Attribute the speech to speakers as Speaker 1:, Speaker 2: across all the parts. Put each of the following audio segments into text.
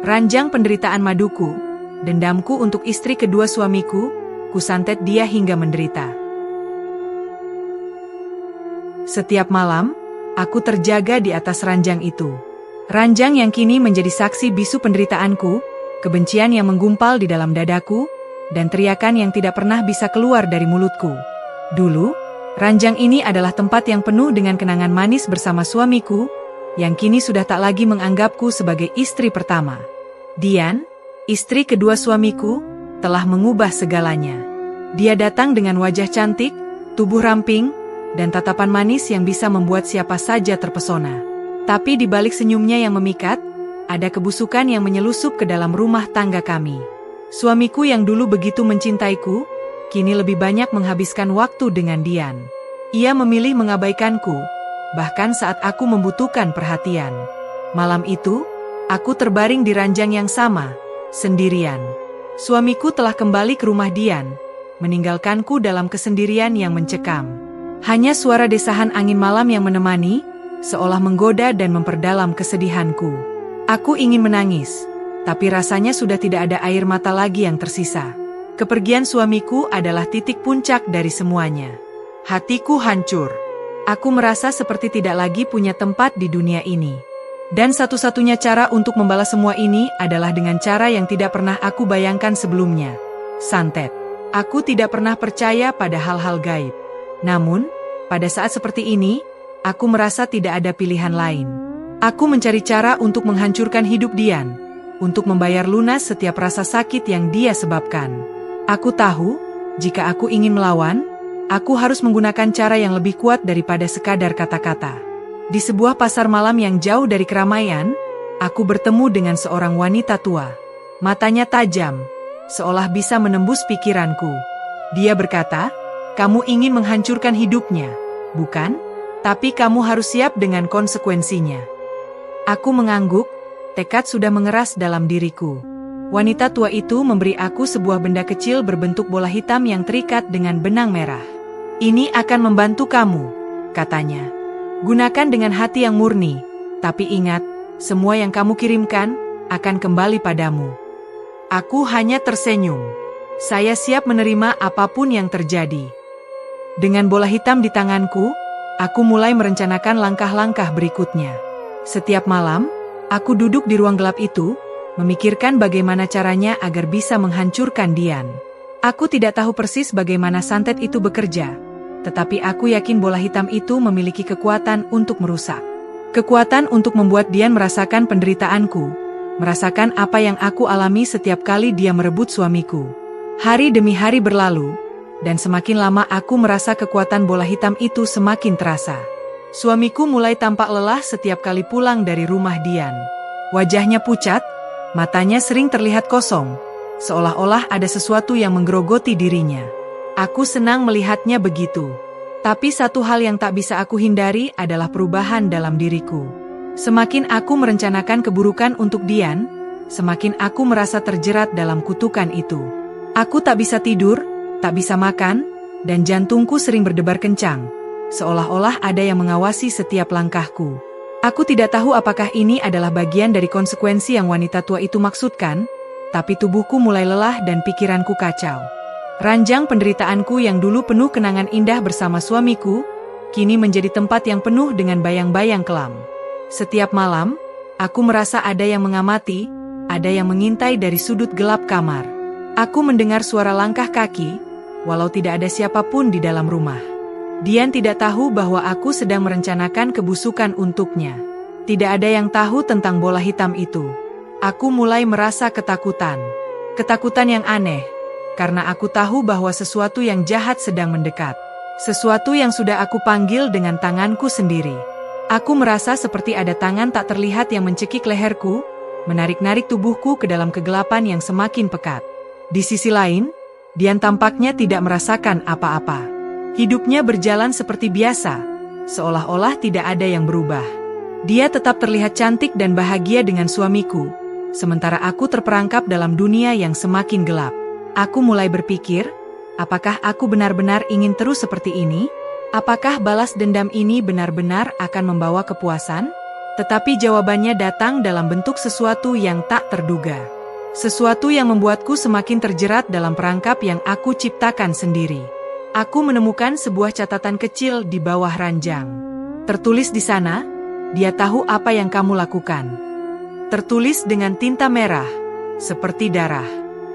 Speaker 1: Ranjang penderitaan maduku, dendamku untuk istri kedua suamiku, kusantet dia hingga menderita. Setiap malam, aku terjaga di atas ranjang itu. Ranjang yang kini menjadi saksi bisu penderitaanku, kebencian yang menggumpal di dalam dadaku, dan teriakan yang tidak pernah bisa keluar dari mulutku. Dulu, ranjang ini adalah tempat yang penuh dengan kenangan manis bersama suamiku, yang kini sudah tak lagi menganggapku sebagai istri pertama. Dian, istri kedua suamiku, telah mengubah segalanya. Dia datang dengan wajah cantik, tubuh ramping, dan tatapan manis yang bisa membuat siapa saja terpesona. Tapi di balik senyumnya yang memikat, ada kebusukan yang menyelusup ke dalam rumah tangga kami. Suamiku yang dulu begitu mencintaiku, kini lebih banyak menghabiskan waktu dengan Dian. Ia memilih mengabaikanku, bahkan saat aku membutuhkan perhatian. Malam itu, aku terbaring di ranjang yang sama, sendirian. Suamiku telah kembali ke rumah Dian, meninggalkanku dalam kesendirian yang mencekam. Hanya suara desahan angin malam yang menemani, seolah menggoda dan memperdalam kesedihanku. Aku ingin menangis, tapi rasanya sudah tidak ada air mata lagi yang tersisa. Kepergian suamiku adalah titik puncak dari semuanya. Hatiku hancur. Aku merasa seperti tidak lagi punya tempat di dunia ini. Dan satu-satunya cara untuk membalas semua ini adalah dengan cara yang tidak pernah aku bayangkan sebelumnya. Santet. Aku tidak pernah percaya pada hal-hal gaib. Namun, pada saat seperti ini, aku merasa tidak ada pilihan lain. Aku mencari cara untuk menghancurkan hidup Dian, untuk membayar lunas setiap rasa sakit yang dia sebabkan. Aku tahu, jika aku ingin melawan, aku harus menggunakan cara yang lebih kuat daripada sekadar kata-kata. Di sebuah pasar malam yang jauh dari keramaian, aku bertemu dengan seorang wanita tua. Matanya tajam, seolah bisa menembus pikiranku. Dia berkata, "Kamu ingin menghancurkan hidupnya, bukan? Tapi kamu harus siap dengan konsekuensinya." Aku mengangguk, tekad sudah mengeras dalam diriku. Wanita tua itu memberi aku sebuah benda kecil berbentuk bola hitam yang terikat dengan benang merah. "Ini akan membantu kamu," katanya. "Gunakan dengan hati yang murni, tapi ingat, semua yang kamu kirimkan akan kembali padamu." Aku hanya tersenyum. Saya siap menerima apapun yang terjadi. Dengan bola hitam di tanganku, aku mulai merencanakan langkah-langkah berikutnya. Setiap malam, aku duduk di ruang gelap itu, memikirkan bagaimana caranya agar bisa menghancurkan Dian. Aku tidak tahu persis bagaimana santet itu bekerja, tetapi aku yakin bola hitam itu memiliki kekuatan untuk merusak. Kekuatan untuk membuat Dian merasakan penderitaanku, merasakan apa yang aku alami setiap kali dia merebut suamiku. Hari demi hari berlalu, dan semakin lama aku merasa kekuatan bola hitam itu semakin terasa. Suamiku mulai tampak lelah setiap kali pulang dari rumah Dian. Wajahnya pucat, matanya sering terlihat kosong, seolah-olah ada sesuatu yang menggerogoti dirinya. Aku senang melihatnya begitu. Tapi satu hal yang tak bisa aku hindari adalah perubahan dalam diriku. Semakin aku merencanakan keburukan untuk Dian, semakin aku merasa terjerat dalam kutukan itu. Aku tak bisa tidur, tak bisa makan, dan jantungku sering berdebar kencang, seolah-olah ada yang mengawasi setiap langkahku. Aku tidak tahu apakah ini adalah bagian dari konsekuensi yang wanita tua itu maksudkan, tapi tubuhku mulai lelah dan pikiranku kacau. Ranjang penderitaanku yang dulu penuh kenangan indah bersama suamiku, kini menjadi tempat yang penuh dengan bayang-bayang kelam. Setiap malam, aku merasa ada yang mengamati, ada yang mengintai dari sudut gelap kamar. Aku mendengar suara langkah kaki, walau tidak ada siapapun di dalam rumah. Dian tidak tahu bahwa aku sedang merencanakan kebusukan untuknya. Tidak ada yang tahu tentang bola hitam itu. Aku mulai merasa ketakutan. Ketakutan yang aneh, karena aku tahu bahwa sesuatu yang jahat sedang mendekat. Sesuatu yang sudah aku panggil dengan tanganku sendiri. Aku merasa seperti ada tangan tak terlihat yang mencekik leherku, menarik-narik tubuhku ke dalam kegelapan yang semakin pekat. Di sisi lain, Dian tampaknya tidak merasakan apa-apa. Hidupnya berjalan seperti biasa, seolah-olah tidak ada yang berubah. Dia tetap terlihat cantik dan bahagia dengan suamiku, sementara aku terperangkap dalam dunia yang semakin gelap. Aku mulai berpikir, apakah aku benar-benar ingin terus seperti ini? Apakah balas dendam ini benar-benar akan membawa kepuasan? Tetapi jawabannya datang dalam bentuk sesuatu yang tak terduga. Sesuatu yang membuatku semakin terjerat dalam perangkap yang aku ciptakan sendiri. Aku menemukan sebuah catatan kecil di bawah ranjang. Tertulis di sana, "Dia tahu apa yang kamu lakukan." Tertulis dengan tinta merah, seperti darah.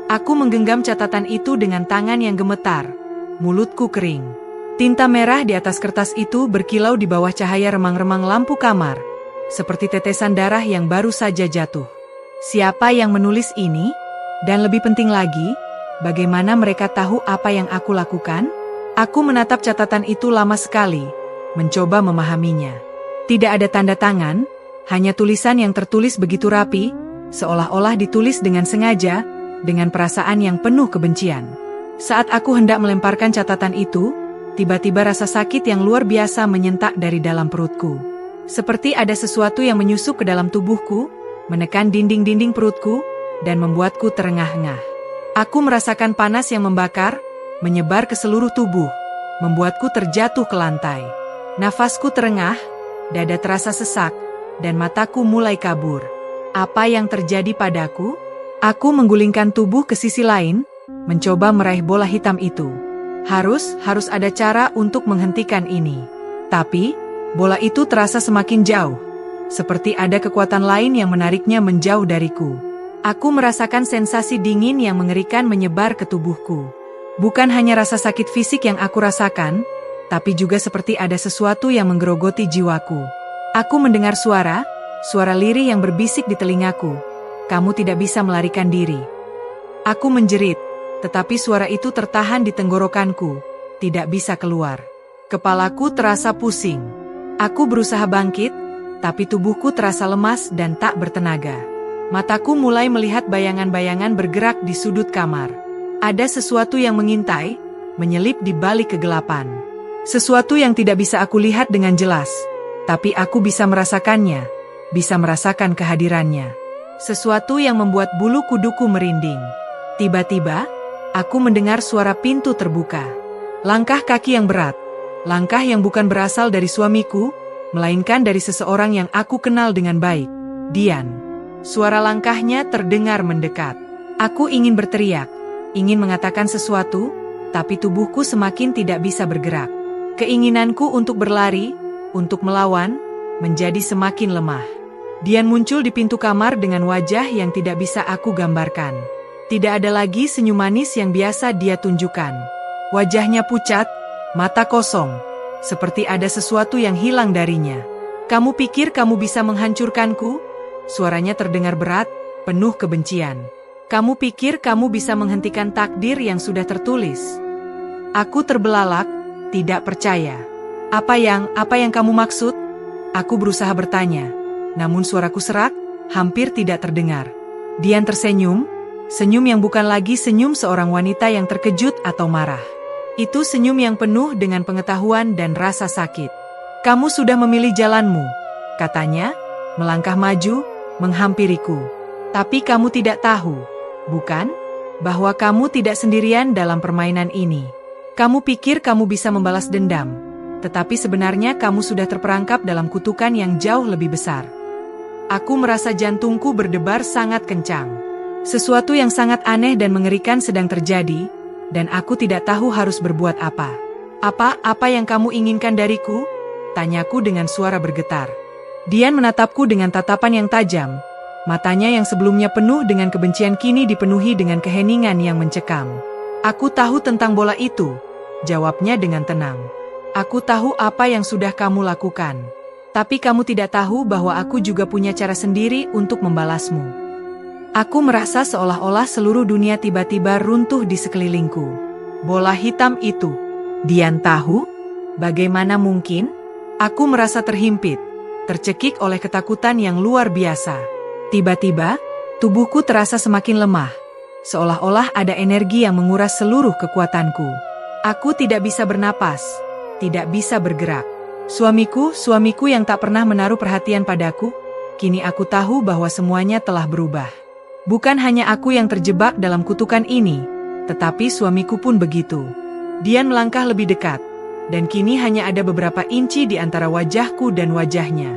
Speaker 1: Aku menggenggam catatan itu dengan tangan yang gemetar. Mulutku kering. Tinta merah di atas kertas itu berkilau di bawah cahaya remang-remang lampu kamar, seperti tetesan darah yang baru saja jatuh. Siapa yang menulis ini? Dan lebih penting lagi, bagaimana mereka tahu apa yang aku lakukan? Aku menatap catatan itu lama sekali, mencoba memahaminya. Tidak ada tanda tangan, hanya tulisan yang tertulis begitu rapi, seolah-olah ditulis dengan sengaja, dengan perasaan yang penuh kebencian. Saat aku hendak melemparkan catatan itu, tiba-tiba rasa sakit yang luar biasa menyentak dari dalam perutku. Seperti ada sesuatu yang menyusup ke dalam tubuhku, menekan dinding-dinding perutku, dan membuatku terengah-engah. Aku merasakan panas yang membakar, menyebar ke seluruh tubuh, membuatku terjatuh ke lantai. Nafasku terengah, dada terasa sesak, dan mataku mulai kabur. Apa yang terjadi padaku? Aku menggulingkan tubuh ke sisi lain, mencoba meraih bola hitam itu. Harus ada cara untuk menghentikan ini. Tapi, bola itu terasa semakin jauh. Seperti ada kekuatan lain yang menariknya menjauh dariku. Aku merasakan sensasi dingin yang mengerikan menyebar ke tubuhku. Bukan hanya rasa sakit fisik yang aku rasakan, tapi juga seperti ada sesuatu yang menggerogoti jiwaku. Aku mendengar suara lirih yang berbisik di telingaku. Kamu tidak bisa melarikan diri. Aku menjerit, tetapi suara itu tertahan di tenggorokanku, tidak bisa keluar. Kepalaku terasa pusing. Aku berusaha bangkit, tapi tubuhku terasa lemas dan tak bertenaga. Mataku mulai melihat bayangan-bayangan bergerak di sudut kamar. Ada sesuatu yang mengintai, menyelip di balik kegelapan. Sesuatu yang tidak bisa aku lihat dengan jelas, tapi aku bisa merasakannya, bisa merasakan kehadirannya. Sesuatu yang membuat bulu kuduku merinding. Tiba-tiba, aku mendengar suara pintu terbuka. Langkah kaki yang berat, langkah yang bukan berasal dari suamiku, melainkan dari seseorang yang aku kenal dengan baik, Dian. Suara langkahnya terdengar mendekat. Aku ingin berteriak, ingin mengatakan sesuatu, tapi tubuhku semakin tidak bisa bergerak. Keinginanku untuk berlari, untuk melawan, menjadi semakin lemah. Dian muncul di pintu kamar dengan wajah yang tidak bisa aku gambarkan. Tidak ada lagi senyum manis yang biasa dia tunjukkan. Wajahnya pucat, mata kosong, seperti ada sesuatu yang hilang darinya. "Kamu pikir kamu bisa menghancurkanku?" Suaranya terdengar berat, penuh kebencian. "Kamu pikir kamu bisa menghentikan takdir yang sudah tertulis?" Aku terbelalak, tidak percaya. Apa yang kamu maksud?" Aku berusaha bertanya, namun suaraku serak, hampir tidak terdengar. Dian tersenyum, senyum yang bukan lagi senyum seorang wanita yang terkejut atau marah. Itu senyum yang penuh dengan pengetahuan dan rasa sakit. "Kamu sudah memilih jalanmu," katanya, melangkah maju, menghampiriku. "Tapi kamu tidak tahu, bukan? Bahwa kamu tidak sendirian dalam permainan ini. Kamu pikir kamu bisa membalas dendam, tetapi sebenarnya kamu sudah terperangkap dalam kutukan yang jauh lebih besar." Aku merasa jantungku berdebar sangat kencang. Sesuatu yang sangat aneh dan mengerikan sedang terjadi, dan aku tidak tahu harus berbuat apa. Apa yang kamu inginkan dariku?" Tanyaku dengan suara bergetar. Dian menatapku dengan tatapan yang tajam. Matanya yang sebelumnya penuh dengan kebencian kini dipenuhi dengan keheningan yang mencekam. "Aku tahu tentang bola itu," jawabnya dengan tenang. "Aku tahu apa yang sudah kamu lakukan. Tapi kamu tidak tahu bahwa aku juga punya cara sendiri untuk membalasmu." Aku merasa seolah-olah seluruh dunia tiba-tiba runtuh di sekelilingku. Bola hitam itu. Dian tahu? Bagaimana mungkin? Aku merasa terhimpit, tercekik oleh ketakutan yang luar biasa. Tiba-tiba, tubuhku terasa semakin lemah. Seolah-olah ada energi yang menguras seluruh kekuatanku. Aku tidak bisa bernapas, tidak bisa bergerak. Suamiku yang tak pernah menaruh perhatian padaku, kini aku tahu bahwa semuanya telah berubah. Bukan hanya aku yang terjebak dalam kutukan ini, tetapi suamiku pun begitu. Dian melangkah lebih dekat, dan kini hanya ada beberapa inci di antara wajahku dan wajahnya.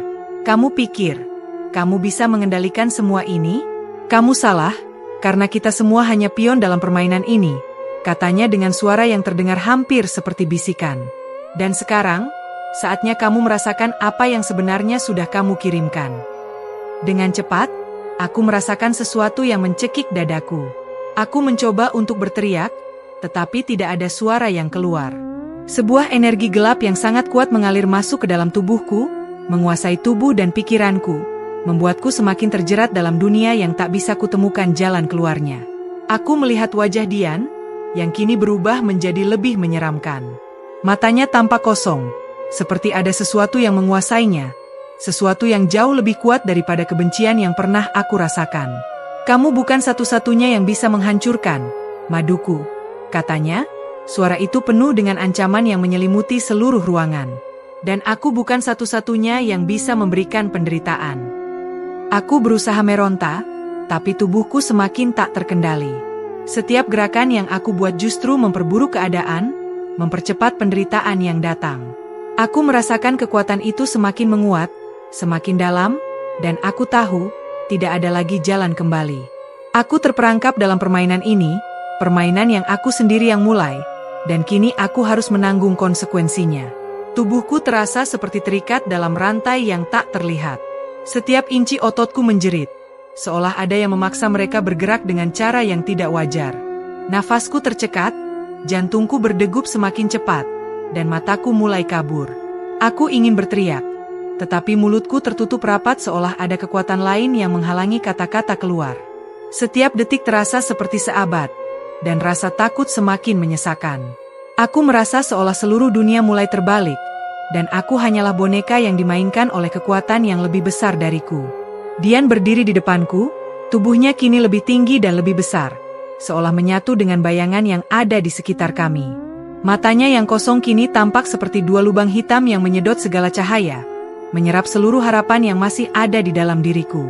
Speaker 1: Kamu pikir, kamu bisa mengendalikan semua ini? Kamu salah, karena kita semua hanya pion dalam permainan ini, katanya dengan suara yang terdengar hampir seperti bisikan. Dan sekarang, saatnya kamu merasakan apa yang sebenarnya sudah kamu kirimkan. Dengan cepat, aku merasakan sesuatu yang mencekik dadaku. Aku mencoba untuk berteriak, tetapi tidak ada suara yang keluar. Sebuah energi gelap yang sangat kuat mengalir masuk ke dalam tubuhku, menguasai tubuh dan pikiranku, membuatku semakin terjerat dalam dunia yang tak bisa kutemukan jalan keluarnya. Aku melihat wajah Dian, yang kini berubah menjadi lebih menyeramkan. Matanya tampak kosong, seperti ada sesuatu yang menguasainya, sesuatu yang jauh lebih kuat daripada kebencian yang pernah aku rasakan. Kamu bukan satu-satunya yang bisa menghancurkan, maduku, katanya. Suara itu penuh dengan ancaman yang menyelimuti seluruh ruangan. Dan aku bukan satu-satunya yang bisa memberikan penderitaan. Aku berusaha meronta, tapi tubuhku semakin tak terkendali. Setiap gerakan yang aku buat justru memperburuk keadaan, mempercepat penderitaan yang datang. Aku merasakan kekuatan itu semakin menguat, semakin dalam, dan aku tahu, tidak ada lagi jalan kembali. Aku terperangkap dalam permainan ini, permainan yang aku sendiri yang mulai, dan kini aku harus menanggung konsekuensinya. Tubuhku terasa seperti terikat dalam rantai yang tak terlihat. Setiap inci ototku menjerit, seolah ada yang memaksa mereka bergerak dengan cara yang tidak wajar. Nafasku tercekat, jantungku berdegup semakin cepat, dan mataku mulai kabur. Aku ingin berteriak, tetapi mulutku tertutup rapat seolah ada kekuatan lain yang menghalangi kata-kata keluar. Setiap detik terasa seperti seabad, dan rasa takut semakin menyesakan. Aku merasa seolah seluruh dunia mulai terbalik, dan aku hanyalah boneka yang dimainkan oleh kekuatan yang lebih besar dariku. Dian berdiri di depanku, tubuhnya kini lebih tinggi dan lebih besar, seolah menyatu dengan bayangan yang ada di sekitar kami. Matanya yang kosong kini tampak seperti dua lubang hitam yang menyedot segala cahaya, menyerap seluruh harapan yang masih ada di dalam diriku.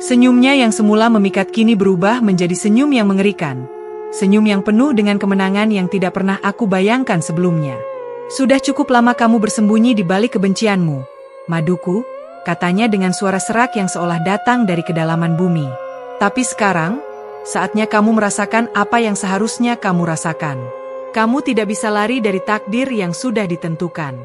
Speaker 1: Senyumnya yang semula memikat kini berubah menjadi senyum yang mengerikan. Senyum yang penuh dengan kemenangan yang tidak pernah aku bayangkan sebelumnya. Sudah cukup lama kamu bersembunyi di balik kebencianmu, maduku, katanya dengan suara serak yang seolah datang dari kedalaman bumi. Tapi sekarang, saatnya kamu merasakan apa yang seharusnya kamu rasakan. Kamu tidak bisa lari dari takdir yang sudah ditentukan.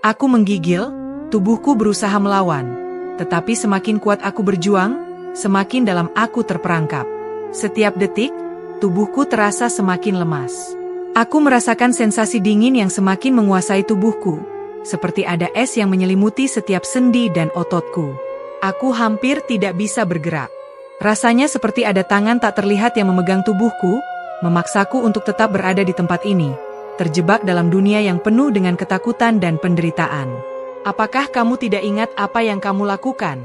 Speaker 1: Aku menggigil, tubuhku berusaha melawan. Tetapi semakin kuat aku berjuang, semakin dalam aku terperangkap. Setiap detik, tubuhku terasa semakin lemas. Aku merasakan sensasi dingin yang semakin menguasai tubuhku, seperti ada es yang menyelimuti setiap sendi dan ototku. Aku hampir tidak bisa bergerak. Rasanya seperti ada tangan tak terlihat yang memegang tubuhku, memaksaku untuk tetap berada di tempat ini, terjebak dalam dunia yang penuh dengan ketakutan dan penderitaan. Apakah kamu tidak ingat apa yang kamu lakukan?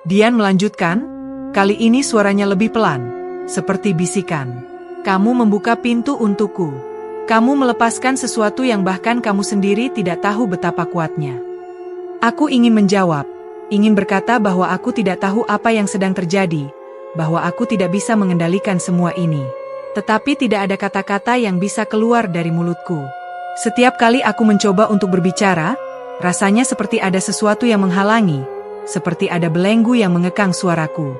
Speaker 1: Dian melanjutkan, kali ini suaranya lebih pelan, seperti bisikan. Kamu membuka pintu untukku. Kamu melepaskan sesuatu yang bahkan kamu sendiri tidak tahu betapa kuatnya. Aku ingin menjawab, ingin berkata bahwa aku tidak tahu apa yang sedang terjadi, bahwa aku tidak bisa mengendalikan semua ini. Tetapi tidak ada kata-kata yang bisa keluar dari mulutku. Setiap kali aku mencoba untuk berbicara, rasanya seperti ada sesuatu yang menghalangi, seperti ada belenggu yang mengekang suaraku.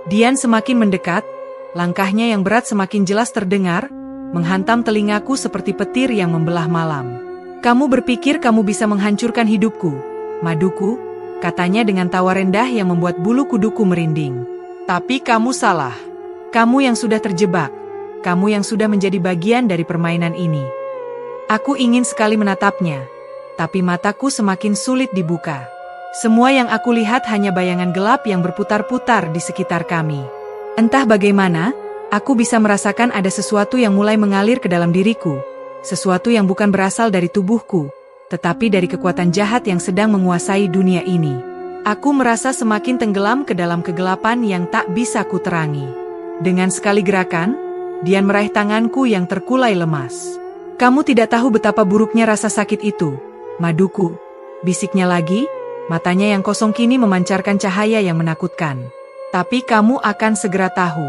Speaker 1: Dian semakin mendekat, langkahnya yang berat semakin jelas terdengar, menghantam telingaku seperti petir yang membelah malam. Kamu berpikir kamu bisa menghancurkan hidupku, maduku, katanya dengan tawa rendah yang membuat bulu kuduku merinding. Tapi kamu salah. Kamu yang sudah terjebak, kamu yang sudah menjadi bagian dari permainan ini. Aku ingin sekali menatapnya, tapi mataku semakin sulit dibuka. Semua yang aku lihat hanya bayangan gelap yang berputar-putar di sekitar kami. Entah bagaimana, aku bisa merasakan ada sesuatu yang mulai mengalir ke dalam diriku, sesuatu yang bukan berasal dari tubuhku, tetapi dari kekuatan jahat yang sedang menguasai dunia ini. Aku merasa semakin tenggelam ke dalam kegelapan yang tak bisa kuterangi. Dengan sekali gerakan, Dian meraih tanganku yang terkulai lemas. Kamu tidak tahu betapa buruknya rasa sakit itu, maduku, bisiknya lagi, matanya yang kosong kini memancarkan cahaya yang menakutkan. Tapi kamu akan segera tahu.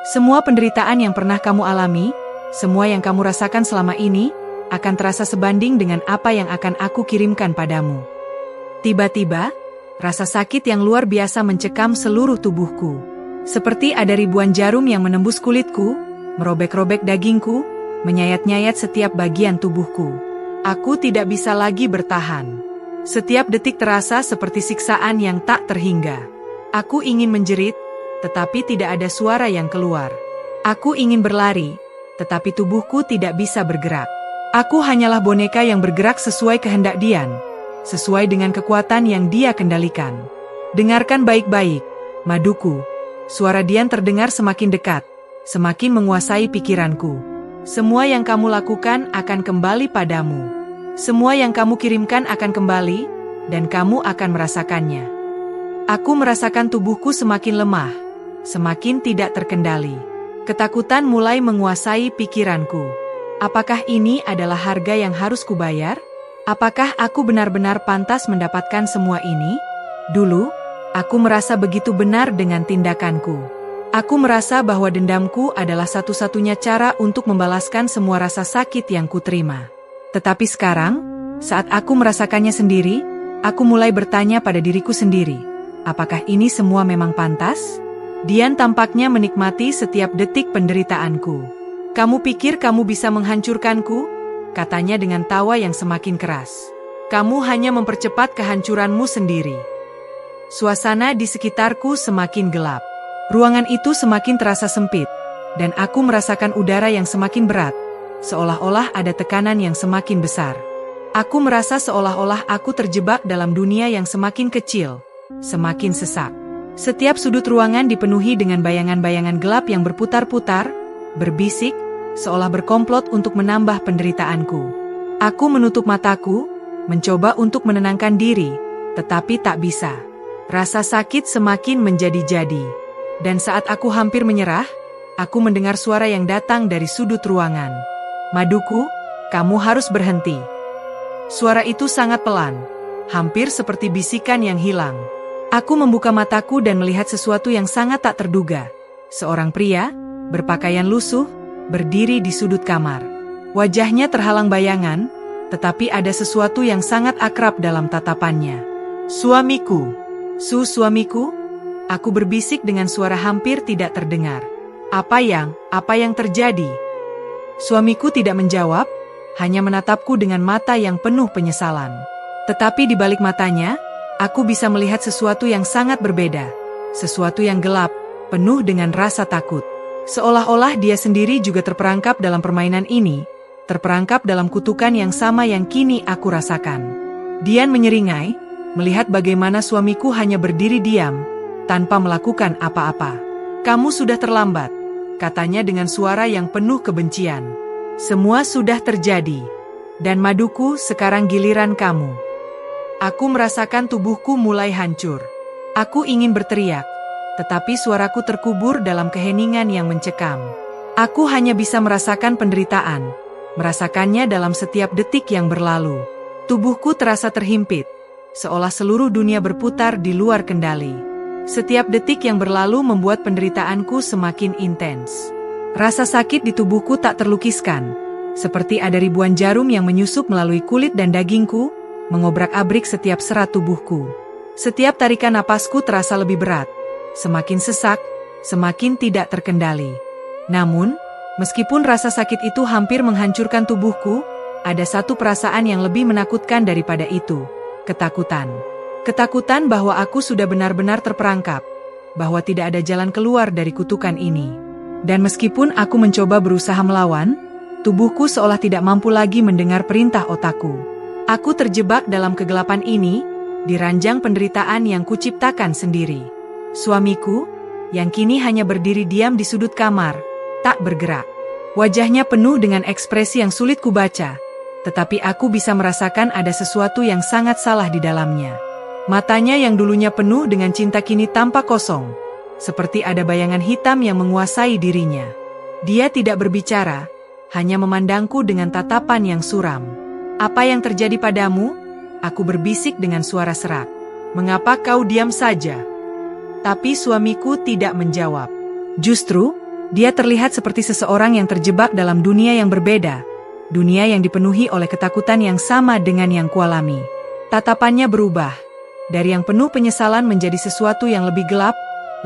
Speaker 1: Semua penderitaan yang pernah kamu alami, semua yang kamu rasakan selama ini, akan terasa sebanding dengan apa yang akan aku kirimkan padamu. Tiba-tiba, Rasa sakit yang luar biasa mencekam seluruh tubuhku. Seperti ada ribuan jarum yang menembus kulitku, merobek-robek dagingku, menyayat-nyayat setiap bagian tubuhku. Aku tidak bisa lagi bertahan. Setiap detik terasa seperti siksaan yang tak terhingga. Aku ingin menjerit, tetapi tidak ada suara yang keluar. Aku ingin berlari, tetapi tubuhku tidak bisa bergerak. Aku hanyalah boneka yang bergerak sesuai kehendak Dian, sesuai dengan kekuatan yang dia kendalikan. Dengarkan baik-baik, Maduku. Suara Dian terdengar semakin dekat, semakin menguasai pikiranku. Semua yang kamu lakukan akan kembali padamu. Semua yang kamu kirimkan akan kembali, dan kamu akan merasakannya. Aku merasakan tubuhku semakin lemah, semakin tidak terkendali. Ketakutan mulai menguasai pikiranku. Apakah ini adalah harga yang harus kubayar? Apakah aku benar-benar pantas mendapatkan semua ini? Dulu, aku merasa begitu benar dengan tindakanku. Aku merasa bahwa dendamku adalah satu-satunya cara untuk membalaskan semua rasa sakit yang kuterima. Tetapi sekarang, saat aku merasakannya sendiri, aku mulai bertanya pada diriku sendiri, apakah ini semua memang pantas? Dian tampaknya menikmati setiap detik penderitaanku. Kamu pikir kamu bisa menghancurkanku? Katanya dengan tawa yang semakin keras. Kamu hanya mempercepat kehancuranmu sendiri. Suasana di sekitarku semakin gelap. Ruangan itu semakin terasa sempit, dan aku merasakan udara yang semakin berat, seolah-olah ada tekanan yang semakin besar. Aku merasa seolah-olah aku terjebak dalam dunia yang semakin kecil, semakin sesak. Setiap sudut ruangan dipenuhi dengan bayangan-bayangan gelap yang berputar-putar, berbisik, seolah berkomplot untuk menambah penderitaanku. Aku menutup mataku, mencoba untuk menenangkan diri, tetapi tak bisa. Rasa sakit semakin menjadi-jadi. Dan saat aku hampir menyerah, aku mendengar suara yang datang dari sudut ruangan. Maduku, kamu harus berhenti. Suara itu sangat pelan, hampir seperti bisikan yang hilang. Aku membuka mataku dan melihat sesuatu yang sangat tak terduga. Seorang pria, berpakaian lusuh, berdiri di sudut kamar. Wajahnya terhalang bayangan, tetapi ada sesuatu yang sangat akrab dalam tatapannya. Suamiku, suamiku? Aku berbisik dengan suara hampir tidak terdengar. Apa yang terjadi? Suamiku tidak menjawab, hanya menatapku dengan mata yang penuh penyesalan. Tetapi di balik matanya, aku bisa melihat sesuatu yang sangat berbeda. Sesuatu yang gelap, penuh dengan rasa takut. Seolah-olah dia sendiri juga terperangkap dalam permainan ini, terperangkap dalam kutukan yang sama yang kini aku rasakan. Dian menyeringai, melihat bagaimana suamiku hanya berdiri diam, tanpa melakukan apa-apa. Kamu sudah terlambat, katanya dengan suara yang penuh kebencian. Semua sudah terjadi. Dan Maduku, sekarang giliran kamu. Aku merasakan tubuhku mulai hancur. Aku ingin berteriak, tetapi suaraku terkubur dalam keheningan yang mencekam. Aku hanya bisa merasakan penderitaan, merasakannya dalam setiap detik yang berlalu. Tubuhku terasa terhimpit, seolah seluruh dunia berputar di luar kendali. Setiap detik yang berlalu membuat penderitaanku semakin intens. Rasa sakit di tubuhku tak terlukiskan, seperti ada ribuan jarum yang menyusup melalui kulit dan dagingku, mengobrak-abrik setiap serat tubuhku. Setiap tarikan napasku terasa lebih berat, semakin sesak, semakin tidak terkendali. Namun, meskipun rasa sakit itu hampir menghancurkan tubuhku, ada satu perasaan yang lebih menakutkan daripada itu, ketakutan. Ketakutan bahwa aku sudah benar-benar terperangkap, bahwa tidak ada jalan keluar dari kutukan ini. Dan meskipun aku mencoba berusaha melawan, tubuhku seolah tidak mampu lagi mendengar perintah otakku. Aku terjebak dalam kegelapan ini, di ranjang penderitaan yang kuciptakan sendiri. Suamiku, yang kini hanya berdiri diam di sudut kamar, tak bergerak. Wajahnya penuh dengan ekspresi yang sulit kubaca, tetapi aku bisa merasakan ada sesuatu yang sangat salah di dalamnya. Matanya yang dulunya penuh dengan cinta kini tampak kosong, seperti ada bayangan hitam yang menguasai dirinya. Dia tidak berbicara, hanya memandangku dengan tatapan yang suram. Apa yang terjadi padamu? Aku berbisik dengan suara serak. Mengapa kau diam saja? Tapi suamiku tidak menjawab. Justru, dia terlihat seperti seseorang yang terjebak dalam dunia yang berbeda. Dunia yang dipenuhi oleh ketakutan yang sama dengan yang kualami. Tatapannya berubah. Dari yang penuh penyesalan menjadi sesuatu yang lebih gelap,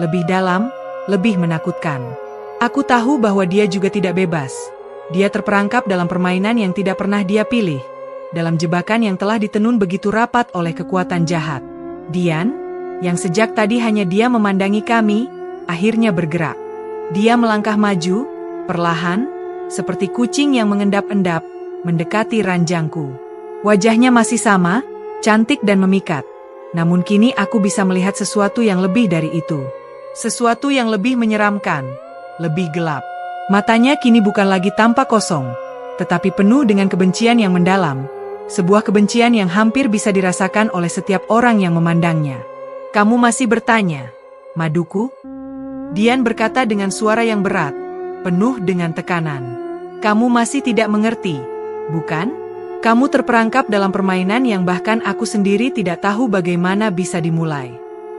Speaker 1: lebih dalam, lebih menakutkan. Aku tahu bahwa dia juga tidak bebas. Dia terperangkap dalam permainan yang tidak pernah dia pilih, dalam jebakan yang telah ditenun begitu rapat oleh kekuatan jahat. Dian, yang sejak tadi hanya dia memandangi kami, akhirnya bergerak. Dia melangkah maju, perlahan, seperti kucing yang mengendap-endap, mendekati ranjangku. Wajahnya masih sama, cantik dan memikat. Namun kini aku bisa melihat sesuatu yang lebih dari itu. Sesuatu yang lebih menyeramkan, lebih gelap. Matanya kini bukan lagi tampak kosong, tetapi penuh dengan kebencian yang mendalam. Sebuah kebencian yang hampir bisa dirasakan oleh setiap orang yang memandangnya. Kamu masih bertanya, Maduku? Dian berkata dengan suara yang berat, penuh dengan tekanan. Kamu masih tidak mengerti, bukan? Kamu terperangkap dalam permainan yang bahkan aku sendiri tidak tahu bagaimana bisa dimulai.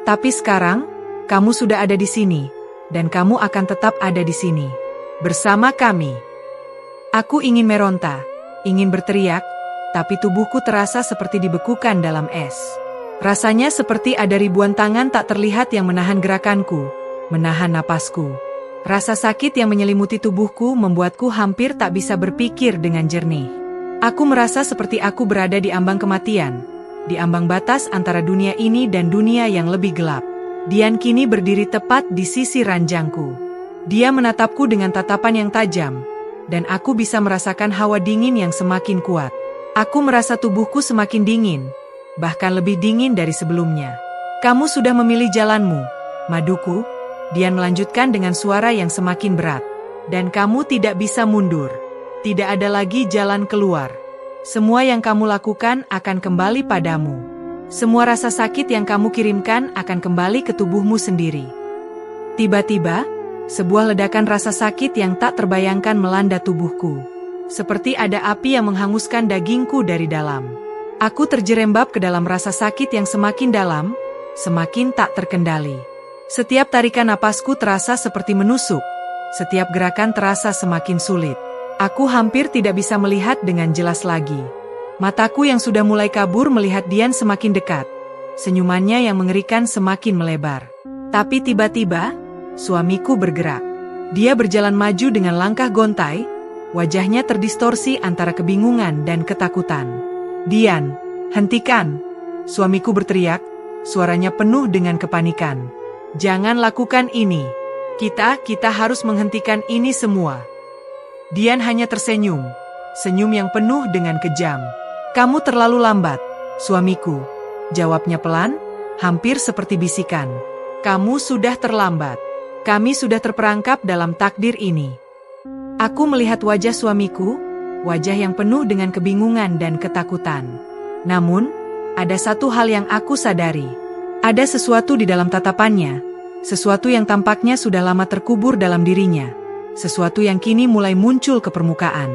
Speaker 1: Tapi sekarang, kamu sudah ada di sini, dan kamu akan tetap ada di sini. Bersama kami. Aku ingin meronta, ingin berteriak, tapi tubuhku terasa seperti dibekukan dalam es. Rasanya seperti ada ribuan tangan tak terlihat yang menahan gerakanku, menahan napasku. Rasa sakit yang menyelimuti tubuhku membuatku hampir tak bisa berpikir dengan jernih. Aku merasa seperti aku berada di ambang kematian, di ambang batas antara dunia ini dan dunia yang lebih gelap. Dian kini berdiri tepat di sisi ranjangku. Dia menatapku dengan tatapan yang tajam, dan aku bisa merasakan hawa dingin yang semakin kuat. Aku merasa tubuhku semakin dingin, bahkan lebih dingin dari sebelumnya. Kamu sudah memilih jalanmu, Maduku, Dian melanjutkan dengan suara yang semakin berat. Dan kamu tidak bisa mundur. Tidak ada lagi jalan keluar. Semua yang kamu lakukan akan kembali padamu. Semua rasa sakit yang kamu kirimkan akan kembali ke tubuhmu sendiri. Tiba-tiba, sebuah ledakan rasa sakit yang tak terbayangkan melanda tubuhku. Seperti ada api yang menghanguskan dagingku dari dalam. Aku terjerembab ke dalam rasa sakit yang semakin dalam, semakin tak terkendali. Setiap tarikan napasku terasa seperti menusuk. Setiap gerakan terasa semakin sulit. Aku hampir tidak bisa melihat dengan jelas lagi. Mataku yang sudah mulai kabur melihat Dian semakin dekat. Senyumannya yang mengerikan semakin melebar. Tapi tiba-tiba, suamiku bergerak. Dia berjalan maju dengan langkah gontai, wajahnya terdistorsi antara kebingungan dan ketakutan. Dian, hentikan! Suamiku berteriak, suaranya penuh dengan kepanikan. Jangan lakukan ini. Kita harus menghentikan ini semua. Dian hanya tersenyum, senyum yang penuh dengan kejam. Kamu terlalu lambat, suamiku. Jawabnya pelan, hampir seperti bisikan. Kamu sudah terlambat. Kami sudah terperangkap dalam takdir ini. Aku melihat wajah suamiku, wajah yang penuh dengan kebingungan dan ketakutan. Namun, ada satu hal yang aku sadari. Ada sesuatu di dalam tatapannya, sesuatu yang tampaknya sudah lama terkubur dalam dirinya, sesuatu yang kini mulai muncul ke permukaan.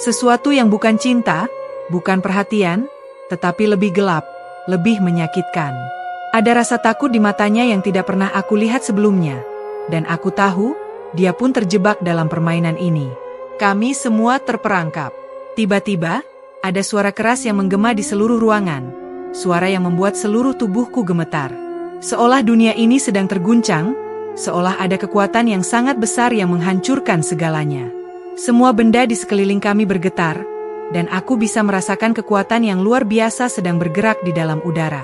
Speaker 1: Sesuatu yang bukan cinta, bukan perhatian, tetapi lebih gelap, lebih menyakitkan. Ada rasa takut di matanya yang tidak pernah aku lihat sebelumnya, dan aku tahu, dia pun terjebak dalam permainan ini. Kami semua terperangkap. Tiba-tiba, ada suara keras yang menggema di seluruh ruangan. Suara yang membuat seluruh tubuhku gemetar. Seolah dunia ini sedang terguncang, seolah ada kekuatan yang sangat besar yang menghancurkan segalanya. Semua benda di sekeliling kami bergetar, dan aku bisa merasakan kekuatan yang luar biasa sedang bergerak di dalam udara.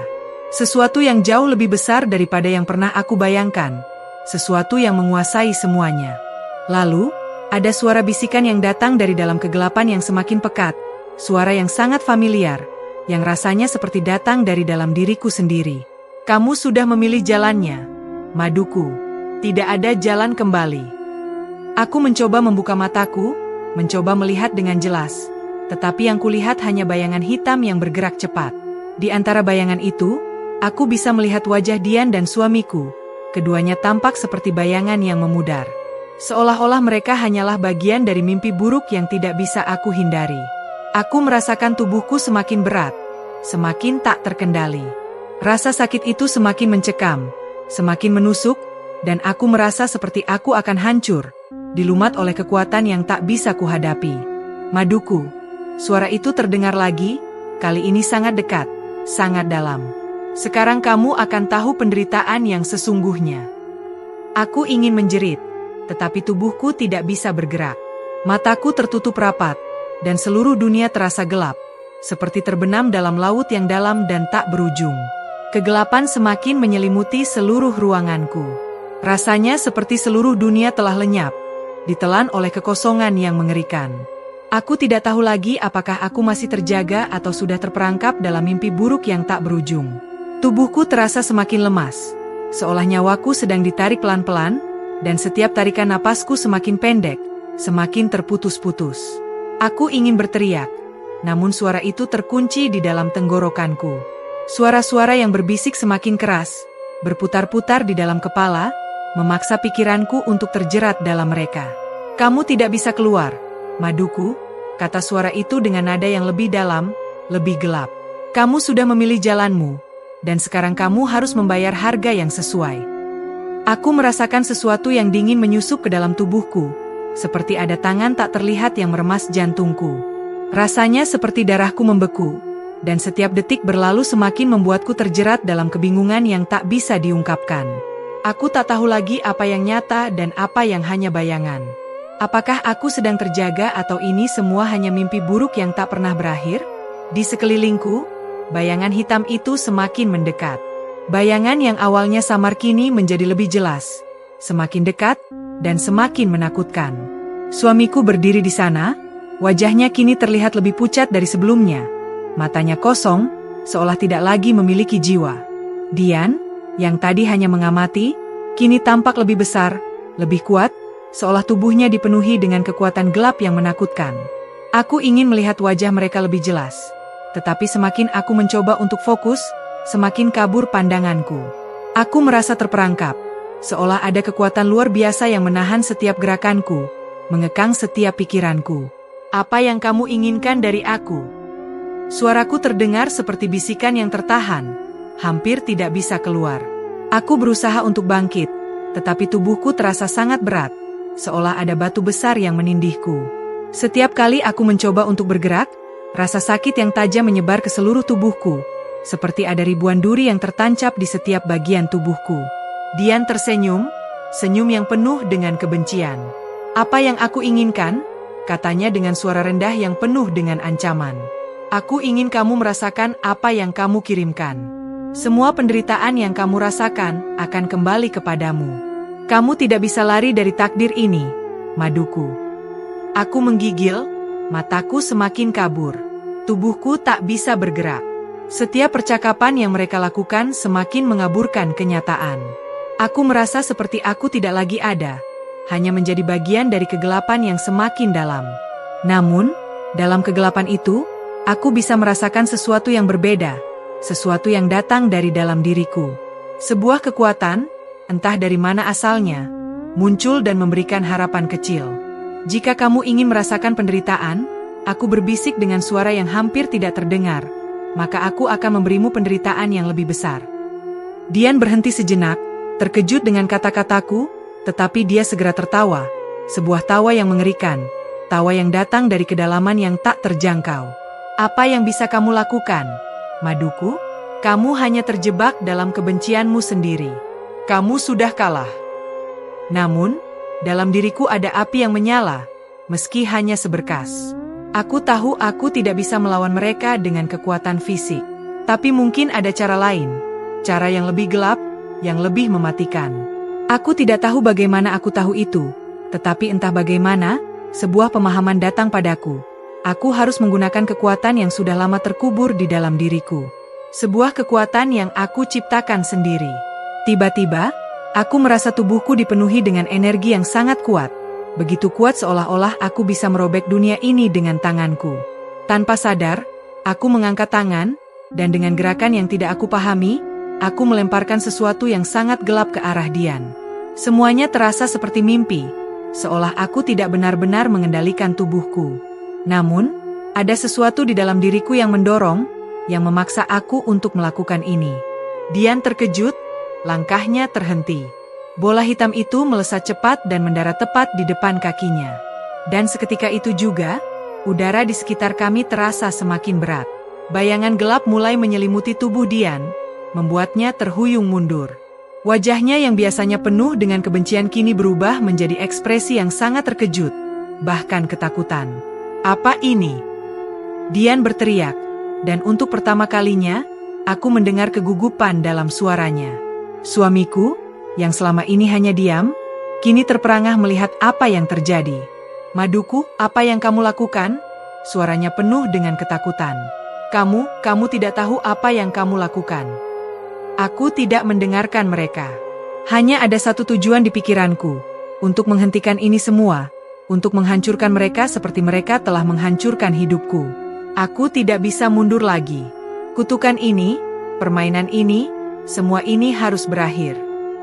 Speaker 1: Sesuatu yang jauh lebih besar daripada yang pernah aku bayangkan. Sesuatu yang menguasai semuanya. Lalu, ada suara bisikan yang datang dari dalam kegelapan yang semakin pekat. Suara yang sangat familiar, yang rasanya seperti datang dari dalam diriku sendiri. Kamu sudah memilih jalannya, Maduku. Tidak ada jalan kembali. Aku mencoba membuka mataku, mencoba melihat dengan jelas. Tetapi yang kulihat hanya bayangan hitam yang bergerak cepat. Di antara bayangan itu, aku bisa melihat wajah Dian dan suamiku. Keduanya tampak seperti bayangan yang memudar. Seolah-olah mereka hanyalah bagian dari mimpi buruk yang tidak bisa aku hindari. Aku merasakan tubuhku semakin berat, semakin tak terkendali. Rasa sakit itu semakin mencekam, semakin menusuk, dan aku merasa seperti aku akan hancur, dilumat oleh kekuatan yang tak bisa kuhadapi. Maduku, suara itu terdengar lagi, kali ini sangat dekat, sangat dalam. Sekarang kamu akan tahu penderitaan yang sesungguhnya. Aku ingin menjerit, tetapi tubuhku tidak bisa bergerak. Mataku tertutup rapat, dan seluruh dunia terasa gelap, seperti terbenam dalam laut yang dalam dan tak berujung. Kegelapan semakin menyelimuti seluruh ruanganku. Rasanya seperti seluruh dunia telah lenyap, ditelan oleh kekosongan yang mengerikan. Aku tidak tahu lagi apakah aku masih terjaga atau sudah terperangkap dalam mimpi buruk yang tak berujung. Tubuhku terasa semakin lemas, seolah nyawaku sedang ditarik pelan-pelan, dan setiap tarikan napasku semakin pendek, semakin terputus-putus. Aku ingin berteriak, namun suara itu terkunci di dalam tenggorokanku. Suara-suara yang berbisik semakin keras, berputar-putar di dalam kepala, memaksa pikiranku untuk terjerat dalam mereka. Kamu tidak bisa keluar, Maduku, kata suara itu dengan nada yang lebih dalam, lebih gelap. Kamu sudah memilih jalanmu, dan sekarang kamu harus membayar harga yang sesuai. Aku merasakan sesuatu yang dingin menyusup ke dalam tubuhku, seperti ada tangan tak terlihat yang meremas jantungku. Rasanya seperti darahku membeku, dan setiap detik berlalu semakin membuatku terjerat dalam kebingungan yang tak bisa diungkapkan. Aku tak tahu lagi apa yang nyata dan apa yang hanya bayangan. Apakah aku sedang terjaga atau ini semua hanya mimpi buruk yang tak pernah berakhir? Di sekelilingku, bayangan hitam itu semakin mendekat. Bayangan yang awalnya samar kini menjadi lebih jelas, semakin dekat, dan semakin menakutkan. Suamiku berdiri di sana, wajahnya kini terlihat lebih pucat dari sebelumnya. Matanya kosong, seolah tidak lagi memiliki jiwa. Dian, yang tadi hanya mengamati, kini tampak lebih besar, lebih kuat, seolah tubuhnya dipenuhi dengan kekuatan gelap yang menakutkan. Aku ingin melihat wajah mereka lebih jelas, tetapi semakin aku mencoba untuk fokus, semakin kabur pandanganku. Aku merasa terperangkap, seolah ada kekuatan luar biasa yang menahan setiap gerakanku, mengekang setiap pikiranku. Apa yang kamu inginkan dari aku? Suaraku terdengar seperti bisikan yang tertahan, hampir tidak bisa keluar. Aku berusaha untuk bangkit, tetapi tubuhku terasa sangat berat, seolah ada batu besar yang menindihku. Setiap kali aku mencoba untuk bergerak, rasa sakit yang tajam menyebar ke seluruh tubuhku, seperti ada ribuan duri yang tertancap di setiap bagian tubuhku. Dian tersenyum, senyum yang penuh dengan kebencian. Apa yang aku inginkan? Katanya dengan suara rendah yang penuh dengan ancaman. Aku ingin kamu merasakan apa yang kamu kirimkan. Semua penderitaan yang kamu rasakan akan kembali kepadamu. Kamu tidak bisa lari dari takdir ini, Maduku. Aku menggigil, mataku semakin kabur. Tubuhku tak bisa bergerak. Setiap percakapan yang mereka lakukan semakin mengaburkan kenyataan. Aku merasa seperti aku tidak lagi ada, hanya menjadi bagian dari kegelapan yang semakin dalam. Namun, dalam kegelapan itu, aku bisa merasakan sesuatu yang berbeda, sesuatu yang datang dari dalam diriku. Sebuah kekuatan, entah dari mana asalnya, muncul dan memberikan harapan kecil. Jika kamu ingin merasakan penderitaan, aku berbisik dengan suara yang hampir tidak terdengar, maka aku akan memberimu penderitaan yang lebih besar. Dian berhenti sejenak, terkejut dengan kata-kataku, tetapi dia segera tertawa, sebuah tawa yang mengerikan, tawa yang datang dari kedalaman yang tak terjangkau. Apa yang bisa kamu lakukan, Maduku? Kamu hanya terjebak dalam kebencianmu sendiri. Kamu sudah kalah. Namun, dalam diriku ada api yang menyala, meski hanya seberkas. Aku tahu aku tidak bisa melawan mereka dengan kekuatan fisik. Tapi mungkin ada cara lain, cara yang lebih gelap, yang lebih mematikan. Aku tidak tahu bagaimana aku tahu itu, tetapi entah bagaimana, sebuah pemahaman datang padaku. Aku harus menggunakan kekuatan yang sudah lama terkubur di dalam diriku. Sebuah kekuatan yang aku ciptakan sendiri. Tiba-tiba, aku merasa tubuhku dipenuhi dengan energi yang sangat kuat. Begitu kuat seolah-olah aku bisa merobek dunia ini dengan tanganku. Tanpa sadar, aku mengangkat tangan, dan dengan gerakan yang tidak aku pahami, aku melemparkan sesuatu yang sangat gelap ke arah Dian. Semuanya terasa seperti mimpi, seolah aku tidak benar-benar mengendalikan tubuhku. Namun, ada sesuatu di dalam diriku yang mendorong, yang memaksa aku untuk melakukan ini. Dian terkejut, langkahnya terhenti. Bola hitam itu melesat cepat dan mendarat tepat di depan kakinya. Dan seketika itu juga, udara di sekitar kami terasa semakin berat. Bayangan gelap mulai menyelimuti tubuh Dian, membuatnya terhuyung mundur. Wajahnya yang biasanya penuh dengan kebencian kini berubah menjadi ekspresi yang sangat terkejut, bahkan ketakutan. "Apa ini?" Dian berteriak, dan untuk pertama kalinya, aku mendengar kegugupan dalam suaranya. Suamiku, yang selama ini hanya diam, kini terperangah melihat apa yang terjadi. "Maduku, apa yang kamu lakukan?" Suaranya penuh dengan ketakutan. Kamu tidak tahu apa yang kamu lakukan." Aku tidak mendengarkan mereka. Hanya ada satu tujuan di pikiranku, untuk menghentikan ini semua, untuk menghancurkan mereka seperti mereka telah menghancurkan hidupku. Aku tidak bisa mundur lagi. Kutukan ini, permainan ini, semua ini harus berakhir.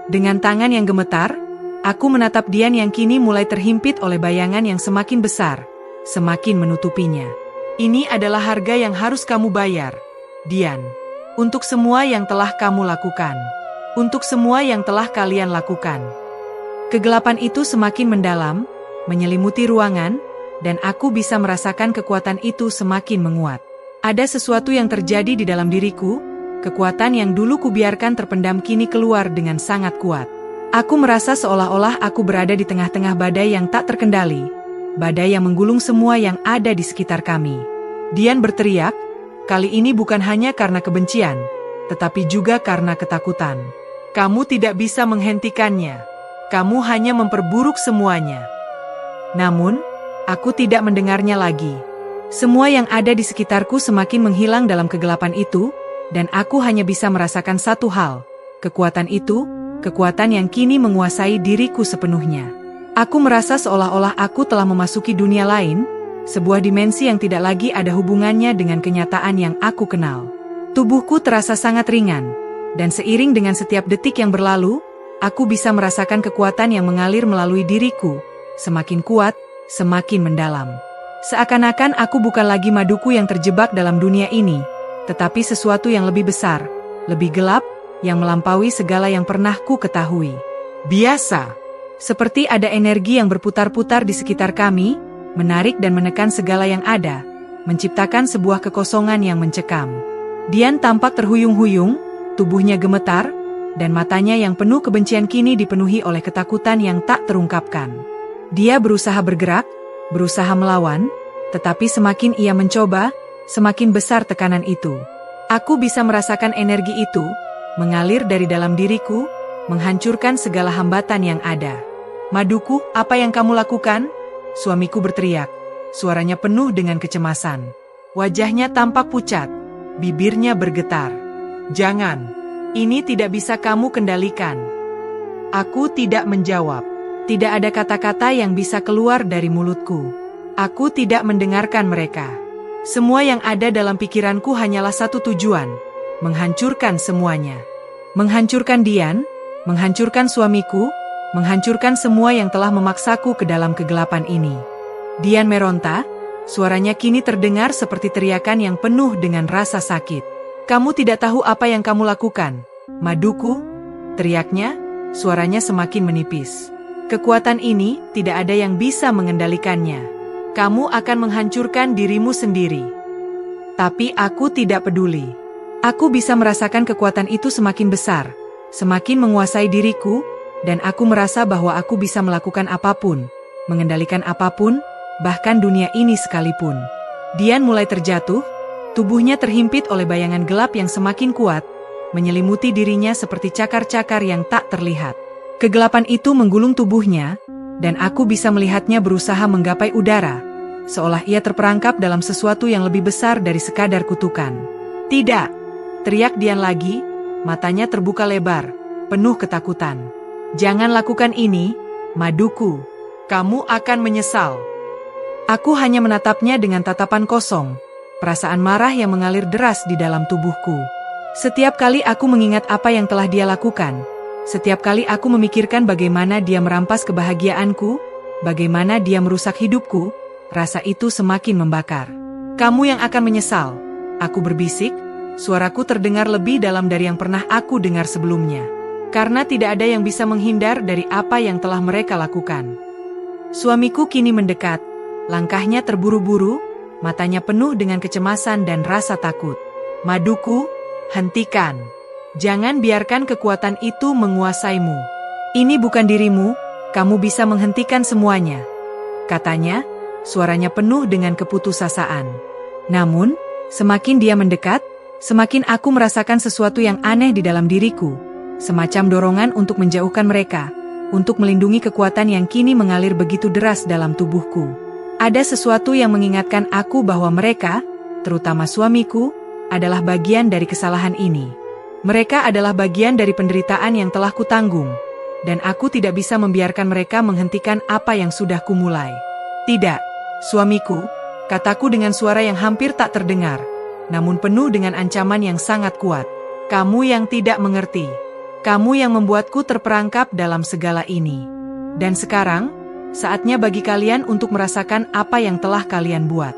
Speaker 1: Dengan tangan yang gemetar, aku menatap Dian yang kini mulai terhimpit oleh bayangan yang semakin besar, semakin menutupinya. "Ini adalah harga yang harus kamu bayar, Dian. Untuk semua yang telah kamu lakukan. Untuk semua yang telah kalian lakukan." Kegelapan itu semakin mendalam, menyelimuti ruangan, dan aku bisa merasakan kekuatan itu semakin menguat. Ada sesuatu yang terjadi di dalam diriku, kekuatan yang dulu kubiarkan terpendam kini keluar dengan sangat kuat. Aku merasa seolah-olah aku berada di tengah-tengah badai yang tak terkendali, badai yang menggulung semua yang ada di sekitar kami. Dian berteriak, kali ini bukan hanya karena kebencian, tetapi juga karena ketakutan. "Kamu tidak bisa menghentikannya. Kamu hanya memperburuk semuanya." Namun, aku tidak mendengarnya lagi. Semua yang ada di sekitarku semakin menghilang dalam kegelapan itu, dan aku hanya bisa merasakan satu hal. Kekuatan itu, kekuatan yang kini menguasai diriku sepenuhnya. Aku merasa seolah-olah aku telah memasuki dunia lain, sebuah dimensi yang tidak lagi ada hubungannya dengan kenyataan yang aku kenal. Tubuhku terasa sangat ringan, dan seiring dengan setiap detik yang berlalu, aku bisa merasakan kekuatan yang mengalir melalui diriku, semakin kuat, semakin mendalam. Seakan-akan aku bukan lagi Maduku yang terjebak dalam dunia ini, tetapi sesuatu yang lebih besar, lebih gelap, yang melampaui segala yang pernah ku ketahui. Biasa, seperti ada energi yang berputar-putar di sekitar kami, menarik dan menekan segala yang ada, menciptakan sebuah kekosongan yang mencekam. Dian tampak terhuyung-huyung, tubuhnya gemetar, dan matanya yang penuh kebencian kini dipenuhi oleh ketakutan yang tak terungkapkan. Dia berusaha bergerak, berusaha melawan, tetapi semakin ia mencoba, semakin besar tekanan itu. Aku bisa merasakan energi itu, mengalir dari dalam diriku, menghancurkan segala hambatan yang ada. "Maduku, apa yang kamu lakukan?" Suamiku berteriak, suaranya penuh dengan kecemasan. Wajahnya tampak pucat, bibirnya bergetar. "Jangan, ini tidak bisa kamu kendalikan." Aku tidak menjawab. Tidak ada kata-kata yang bisa keluar dari mulutku. Aku tidak mendengarkan mereka. Semua yang ada dalam pikiranku hanyalah satu tujuan, menghancurkan semuanya. Menghancurkan Dian, menghancurkan suamiku, menghancurkan semua yang telah memaksaku ke dalam kegelapan ini. Dian meronta, suaranya kini terdengar seperti teriakan yang penuh dengan rasa sakit. "Kamu tidak tahu apa yang kamu lakukan, Maduku?" teriaknya, suaranya semakin menipis. "Kekuatan ini tidak ada yang bisa mengendalikannya. Kamu akan menghancurkan dirimu sendiri." Tapi aku tidak peduli. Aku bisa merasakan kekuatan itu semakin besar, semakin menguasai diriku, dan aku merasa bahwa aku bisa melakukan apapun, mengendalikan apapun, bahkan dunia ini sekalipun. Dian mulai terjatuh, tubuhnya terhimpit oleh bayangan gelap yang semakin kuat, menyelimuti dirinya seperti cakar-cakar yang tak terlihat. Kegelapan itu menggulung tubuhnya, dan aku bisa melihatnya berusaha menggapai udara, seolah ia terperangkap dalam sesuatu yang lebih besar dari sekadar kutukan. "Tidak!" teriak Dian lagi, matanya terbuka lebar, penuh ketakutan. "Jangan lakukan ini, Maduku. Kamu akan menyesal." Aku hanya menatapnya dengan tatapan kosong, perasaan marah yang mengalir deras di dalam tubuhku. Setiap kali aku mengingat apa yang telah dia lakukan, setiap kali aku memikirkan bagaimana dia merampas kebahagiaanku, bagaimana dia merusak hidupku, rasa itu semakin membakar. "Kamu yang akan menyesal," aku berbisik, suaraku terdengar lebih dalam dari yang pernah aku dengar sebelumnya. Karena tidak ada yang bisa menghindar dari apa yang telah mereka lakukan. Suamiku kini mendekat, langkahnya terburu-buru, matanya penuh dengan kecemasan dan rasa takut. "Maduku, hentikan. Jangan biarkan kekuatan itu menguasaimu. Ini bukan dirimu, kamu bisa menghentikan semuanya. Katanya, suaranya penuh dengan keputusasaan. Namun, semakin dia mendekat, semakin aku merasakan sesuatu yang aneh di dalam diriku. Semacam dorongan untuk menjauhkan mereka, untuk melindungi kekuatan yang kini mengalir begitu deras dalam tubuhku. Ada sesuatu yang mengingatkan aku bahwa mereka, terutama suamiku, adalah bagian dari kesalahan ini. Mereka adalah bagian dari penderitaan yang telah kutanggung, dan aku tidak bisa membiarkan mereka menghentikan apa yang sudah kumulai. Tidak, suamiku, kataku dengan suara yang hampir tak terdengar, namun penuh dengan ancaman yang sangat kuat. Kamu yang tidak mengerti. Kamu yang membuatku terperangkap dalam segala ini. Dan sekarang, saatnya bagi kalian untuk merasakan apa yang telah kalian buat.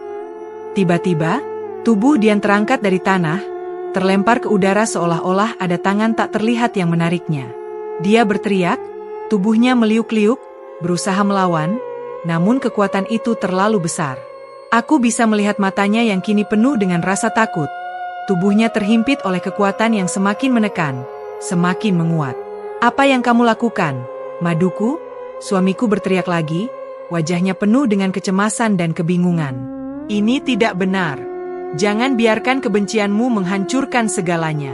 Speaker 1: Tiba-tiba, tubuh Dian terangkat dari tanah, terlempar ke udara seolah-olah ada tangan tak terlihat yang menariknya. Dia berteriak, tubuhnya meliuk-liuk, berusaha melawan, namun kekuatan itu terlalu besar. Aku bisa melihat matanya yang kini penuh dengan rasa takut. Tubuhnya terhimpit oleh kekuatan yang semakin menekan, semakin menguat. Apa yang kamu lakukan, Maduku? Suamiku berteriak lagi, wajahnya penuh dengan kecemasan dan kebingungan. Ini tidak benar. Jangan biarkan kebencianmu menghancurkan segalanya.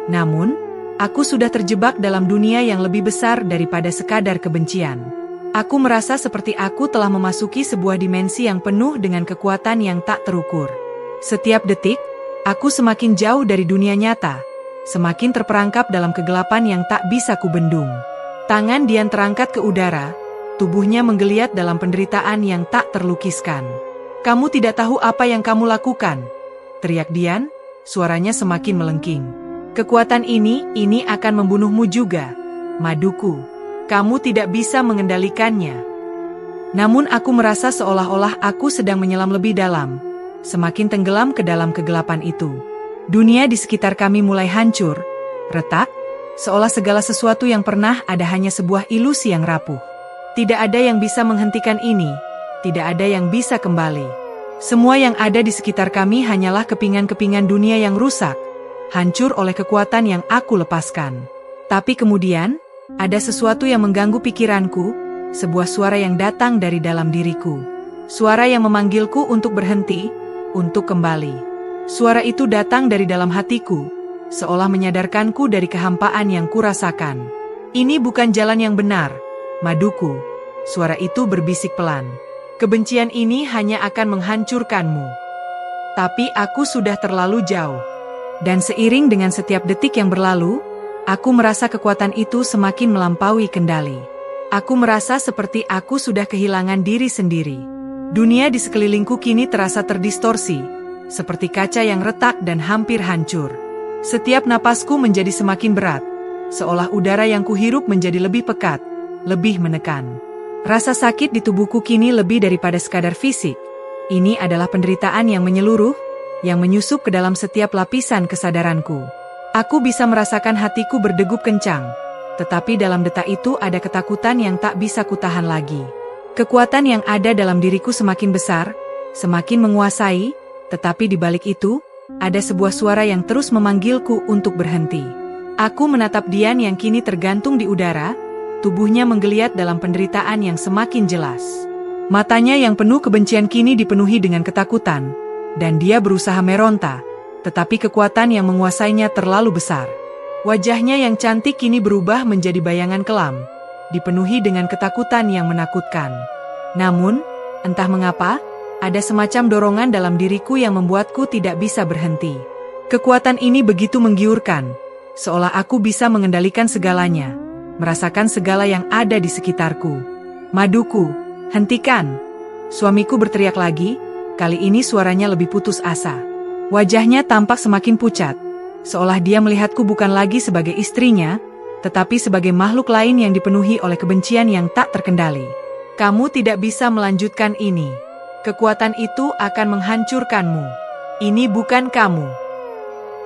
Speaker 1: Namun, aku sudah terjebak dalam dunia yang lebih besar daripada sekadar kebencian. Aku merasa seperti aku telah memasuki sebuah dimensi yang penuh dengan kekuatan yang tak terukur. Setiap detik, aku semakin jauh dari dunia nyata, semakin terperangkap dalam kegelapan yang tak bisa kubendung. Tangan Dian terangkat ke udara, tubuhnya menggeliat dalam penderitaan yang tak terlukiskan. Kamu tidak tahu apa yang kamu lakukan, teriak Dian, suaranya semakin melengking. Kekuatan ini akan membunuhmu juga, Maduku. Kamu tidak bisa mengendalikannya. Namun aku merasa seolah-olah aku sedang menyelam lebih dalam, semakin tenggelam ke dalam kegelapan itu. Dunia di sekitar kami mulai hancur, retak, seolah segala sesuatu yang pernah ada hanya sebuah ilusi yang rapuh. Tidak ada yang bisa menghentikan ini, tidak ada yang bisa kembali. Semua yang ada di sekitar kami hanyalah kepingan-kepingan dunia yang rusak, hancur oleh kekuatan yang aku lepaskan. Tapi kemudian, ada sesuatu yang mengganggu pikiranku, sebuah suara yang datang dari dalam diriku. Suara yang memanggilku untuk berhenti, untuk kembali. Suara itu datang dari dalam hatiku, seolah menyadarkanku dari kehampaan yang kurasakan. Ini bukan jalan yang benar, Maduku. Suara itu berbisik pelan. Kebencian ini hanya akan menghancurkanmu. Tapi aku sudah terlalu jauh. Dan seiring dengan setiap detik yang berlalu, aku merasa kekuatan itu semakin melampaui kendali. Aku merasa seperti aku sudah kehilangan diri sendiri. Dunia di sekelilingku kini terasa terdistorsi, seperti kaca yang retak dan hampir hancur. Setiap napasku menjadi semakin berat, seolah udara yang kuhirup menjadi lebih pekat, lebih menekan. Rasa sakit di tubuhku kini lebih daripada sekadar fisik. Ini adalah penderitaan yang menyeluruh, yang menyusup ke dalam setiap lapisan kesadaranku. Aku bisa merasakan hatiku berdegup kencang, tetapi dalam detak itu ada ketakutan yang tak bisa kutahan lagi. Kekuatan yang ada dalam diriku semakin besar, semakin menguasai, tetapi di balik itu, ada sebuah suara yang terus memanggilku untuk berhenti. Aku menatap Dian yang kini tergantung di udara, tubuhnya menggeliat dalam penderitaan yang semakin jelas. Matanya yang penuh kebencian kini dipenuhi dengan ketakutan, dan dia berusaha meronta, tetapi kekuatan yang menguasainya terlalu besar. Wajahnya yang cantik kini berubah menjadi bayangan kelam, dipenuhi dengan ketakutan yang menakutkan. Namun, entah mengapa, ada semacam dorongan dalam diriku yang membuatku tidak bisa berhenti. Kekuatan ini begitu menggiurkan, seolah aku bisa mengendalikan segalanya, merasakan segala yang ada di sekitarku. Maduku, hentikan! Suamiku berteriak lagi, kali ini suaranya lebih putus asa. Wajahnya tampak semakin pucat, seolah dia melihatku bukan lagi sebagai istrinya, tetapi sebagai makhluk lain yang dipenuhi oleh kebencian yang tak terkendali. Kamu tidak bisa melanjutkan ini. Kekuatan itu akan menghancurkanmu. Ini bukan kamu.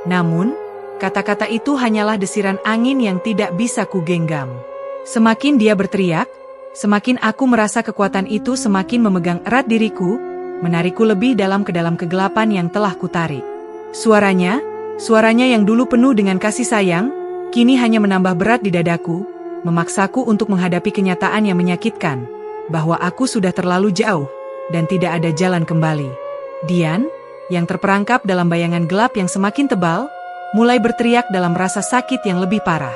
Speaker 1: Namun, kata-kata itu hanyalah desiran angin yang tidak bisa kugenggam. Semakin dia berteriak, semakin aku merasa kekuatan itu semakin memegang erat diriku, menarikku lebih dalam ke dalam kegelapan yang telah kutarik. Suaranya Suaranya yang dulu penuh dengan kasih sayang, kini hanya menambah berat di dadaku, memaksaku untuk menghadapi kenyataan yang menyakitkan, bahwa aku sudah terlalu jauh, dan tidak ada jalan kembali. Dian, yang terperangkap dalam bayangan gelap yang semakin tebal, mulai berteriak dalam rasa sakit yang lebih parah.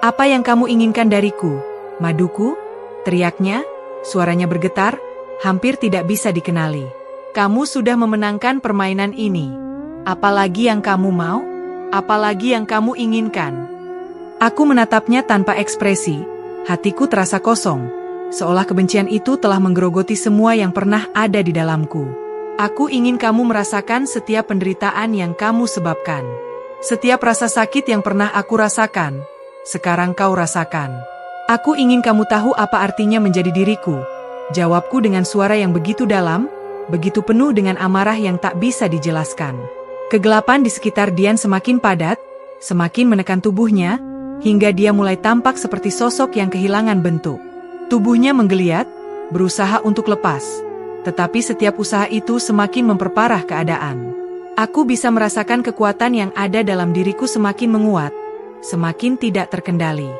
Speaker 1: "Apa yang kamu inginkan dariku, maduku?" teriaknya, suaranya bergetar, hampir tidak bisa dikenali. "Kamu sudah memenangkan permainan ini. Apalagi yang kamu mau? Apalagi yang kamu inginkan?" Aku menatapnya tanpa ekspresi, hatiku terasa kosong, seolah kebencian itu telah menggerogoti semua yang pernah ada di dalamku. "Aku ingin kamu merasakan setiap penderitaan yang kamu sebabkan. Setiap rasa sakit yang pernah aku rasakan, sekarang kau rasakan. Aku ingin kamu tahu apa artinya menjadi diriku," jawabku dengan suara yang begitu dalam, begitu penuh dengan amarah yang tak bisa dijelaskan. Kegelapan di sekitar Dian semakin padat, semakin menekan tubuhnya, hingga dia mulai tampak seperti sosok yang kehilangan bentuk. Tubuhnya menggeliat, berusaha untuk lepas, tetapi setiap usaha itu semakin memperparah keadaan. Aku bisa merasakan kekuatan yang ada dalam diriku semakin menguat, semakin tidak terkendali.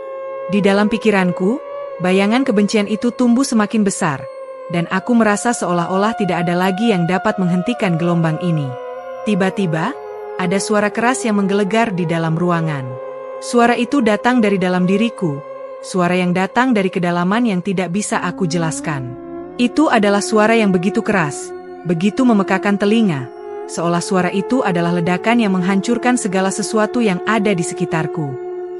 Speaker 1: Di dalam pikiranku, bayangan kebencian itu tumbuh semakin besar, dan aku merasa seolah-olah tidak ada lagi yang dapat menghentikan gelombang ini. Tiba-tiba, ada suara keras yang menggelegar di dalam ruangan. Suara itu datang dari dalam diriku, suara yang datang dari kedalaman yang tidak bisa aku jelaskan. Itu adalah suara yang begitu keras, begitu memekakan telinga, seolah suara itu adalah ledakan yang menghancurkan segala sesuatu yang ada di sekitarku.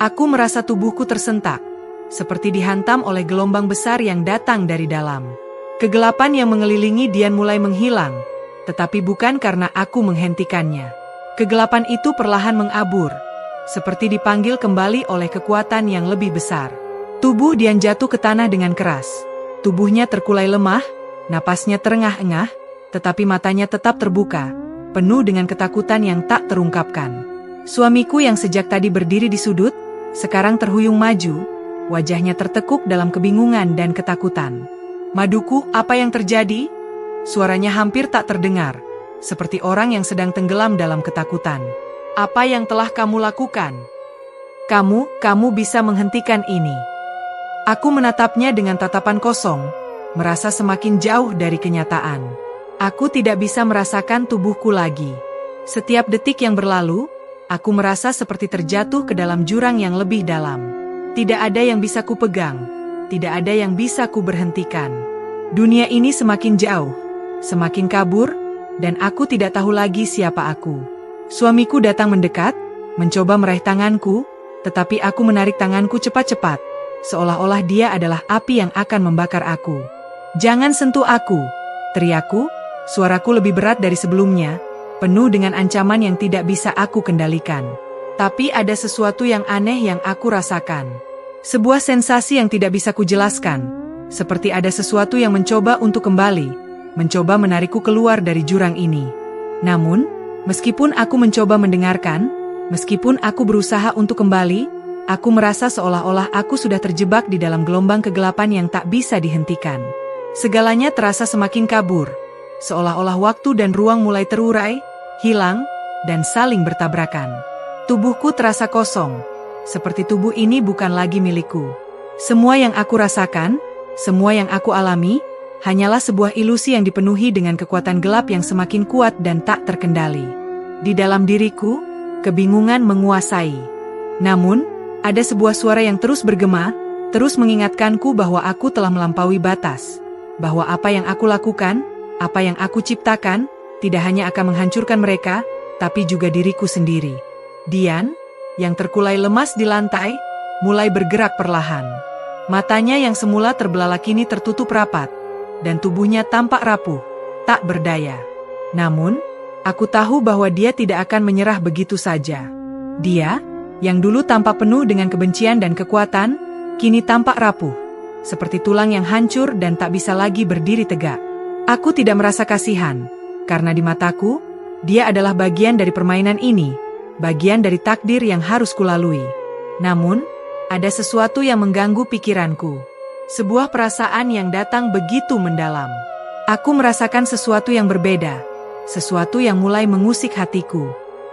Speaker 1: Aku merasa tubuhku tersentak, seperti dihantam oleh gelombang besar yang datang dari dalam. Kegelapan yang mengelilingi Dian mulai menghilang, tetapi bukan karena aku menghentikannya. Kegelapan itu perlahan mengabur, seperti dipanggil kembali oleh kekuatan yang lebih besar. Tubuh Dian jatuh ke tanah dengan keras. Tubuhnya terkulai lemah, napasnya terengah-engah, tetapi matanya tetap terbuka, penuh dengan ketakutan yang tak terungkapkan. Suamiku yang sejak tadi berdiri di sudut, sekarang terhuyung maju, wajahnya tertekuk dalam kebingungan dan ketakutan. "Maduku, apa yang terjadi?" Suaranya hampir tak terdengar, seperti orang yang sedang tenggelam dalam ketakutan. "Apa yang telah kamu lakukan? Kamu bisa menghentikan ini." Aku menatapnya dengan tatapan kosong, merasa semakin jauh dari kenyataan. Aku tidak bisa merasakan tubuhku lagi. Setiap detik yang berlalu, aku merasa seperti terjatuh ke dalam jurang yang lebih dalam. Tidak ada yang bisa kupegang, tidak ada yang bisa kuberhentikan. Dunia ini semakin jauh, semakin kabur, dan aku tidak tahu lagi siapa aku. Suamiku datang mendekat, mencoba meraih tanganku, tetapi aku menarik tanganku cepat-cepat, seolah-olah dia adalah api yang akan membakar aku. "Jangan sentuh aku," teriakku, suaraku lebih berat dari sebelumnya, penuh dengan ancaman yang tidak bisa aku kendalikan. Tapi ada sesuatu yang aneh yang aku rasakan. Sebuah sensasi yang tidak bisa kujelaskan, seperti ada sesuatu yang mencoba untuk kembali, mencoba menarikku keluar dari jurang ini. Namun, meskipun aku mencoba mendengarkan, meskipun aku berusaha untuk kembali, aku merasa seolah-olah aku sudah terjebak di dalam gelombang kegelapan yang tak bisa dihentikan. Segalanya terasa semakin kabur, seolah-olah waktu dan ruang mulai terurai, hilang, dan saling bertabrakan. Tubuhku terasa kosong, seperti tubuh ini bukan lagi milikku. Semua yang aku rasakan, semua yang aku alami, hanyalah sebuah ilusi yang dipenuhi dengan kekuatan gelap yang semakin kuat dan tak terkendali. Di dalam diriku, kebingungan menguasai. Namun, ada sebuah suara yang terus bergema, terus mengingatkanku bahwa aku telah melampaui batas, bahwa apa yang aku lakukan, apa yang aku ciptakan, tidak hanya akan menghancurkan mereka, tapi juga diriku sendiri. Dian, yang terkulai lemas di lantai, mulai bergerak perlahan. Matanya yang semula terbelalak kini tertutup rapat, dan tubuhnya tampak rapuh, tak berdaya. Namun, aku tahu bahwa dia tidak akan menyerah begitu saja. Dia, yang dulu tampak penuh dengan kebencian dan kekuatan, kini tampak rapuh, seperti tulang yang hancur dan tak bisa lagi berdiri tegak. Aku tidak merasa kasihan, karena di mataku, dia adalah bagian dari permainan ini, bagian dari takdir yang harus kulalui. Namun, ada sesuatu yang mengganggu pikiranku. Sebuah perasaan yang datang begitu mendalam. Aku merasakan sesuatu yang berbeda, sesuatu yang mulai mengusik hatiku.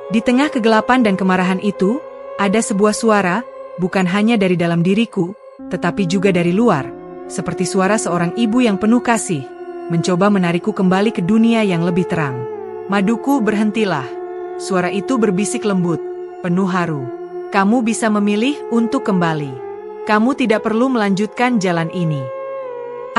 Speaker 1: Di tengah kegelapan dan kemarahan itu, ada sebuah suara, bukan hanya dari dalam diriku, tetapi juga dari luar, seperti suara seorang ibu yang penuh kasih, mencoba menarikku kembali ke dunia yang lebih terang. Maduku, berhentilah. Suara itu berbisik lembut, penuh haru. Kamu bisa memilih untuk kembali. Kamu tidak perlu melanjutkan jalan ini.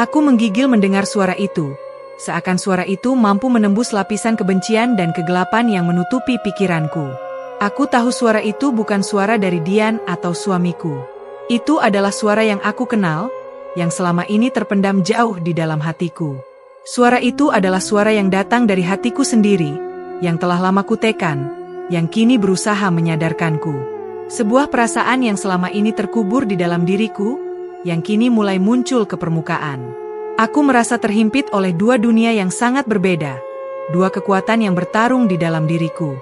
Speaker 1: Aku menggigil mendengar suara itu, seakan suara itu mampu menembus lapisan kebencian dan kegelapan yang menutupi pikiranku. Aku tahu suara itu bukan suara dari Dian atau suamiku. Itu adalah suara yang aku kenal, yang selama ini terpendam jauh di dalam hatiku. Suara itu adalah suara yang datang dari hatiku sendiri, yang telah lama kutekan, yang kini berusaha menyadarkanku. Sebuah perasaan yang selama ini terkubur di dalam diriku, yang kini mulai muncul ke permukaan. Aku merasa terhimpit oleh dua dunia yang sangat berbeda, dua kekuatan yang bertarung di dalam diriku.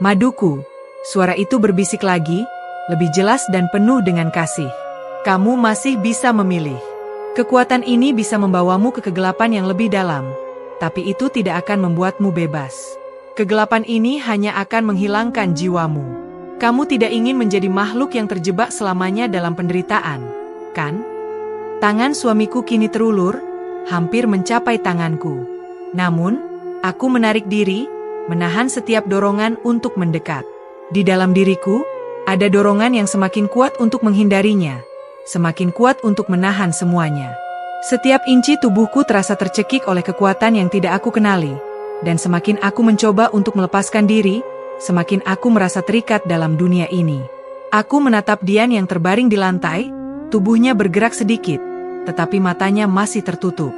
Speaker 1: Maduku, suara itu berbisik lagi, lebih jelas dan penuh dengan kasih. Kamu masih bisa memilih. Kekuatan ini bisa membawamu ke kegelapan yang lebih dalam, tapi itu tidak akan membuatmu bebas. Kegelapan ini hanya akan menghilangkan jiwamu. Kamu tidak ingin menjadi makhluk yang terjebak selamanya dalam penderitaan, kan? Tangan suamiku kini terulur, hampir mencapai tanganku. Namun, aku menarik diri, menahan setiap dorongan untuk mendekat. Di dalam diriku, ada dorongan yang semakin kuat untuk menghindarinya, semakin kuat untuk menahan semuanya. Setiap inci tubuhku terasa tercekik oleh kekuatan yang tidak aku kenali, dan semakin aku mencoba untuk melepaskan diri, semakin aku merasa terikat dalam dunia ini. Aku menatap Dian yang terbaring di lantai, tubuhnya bergerak sedikit, tetapi matanya masih tertutup.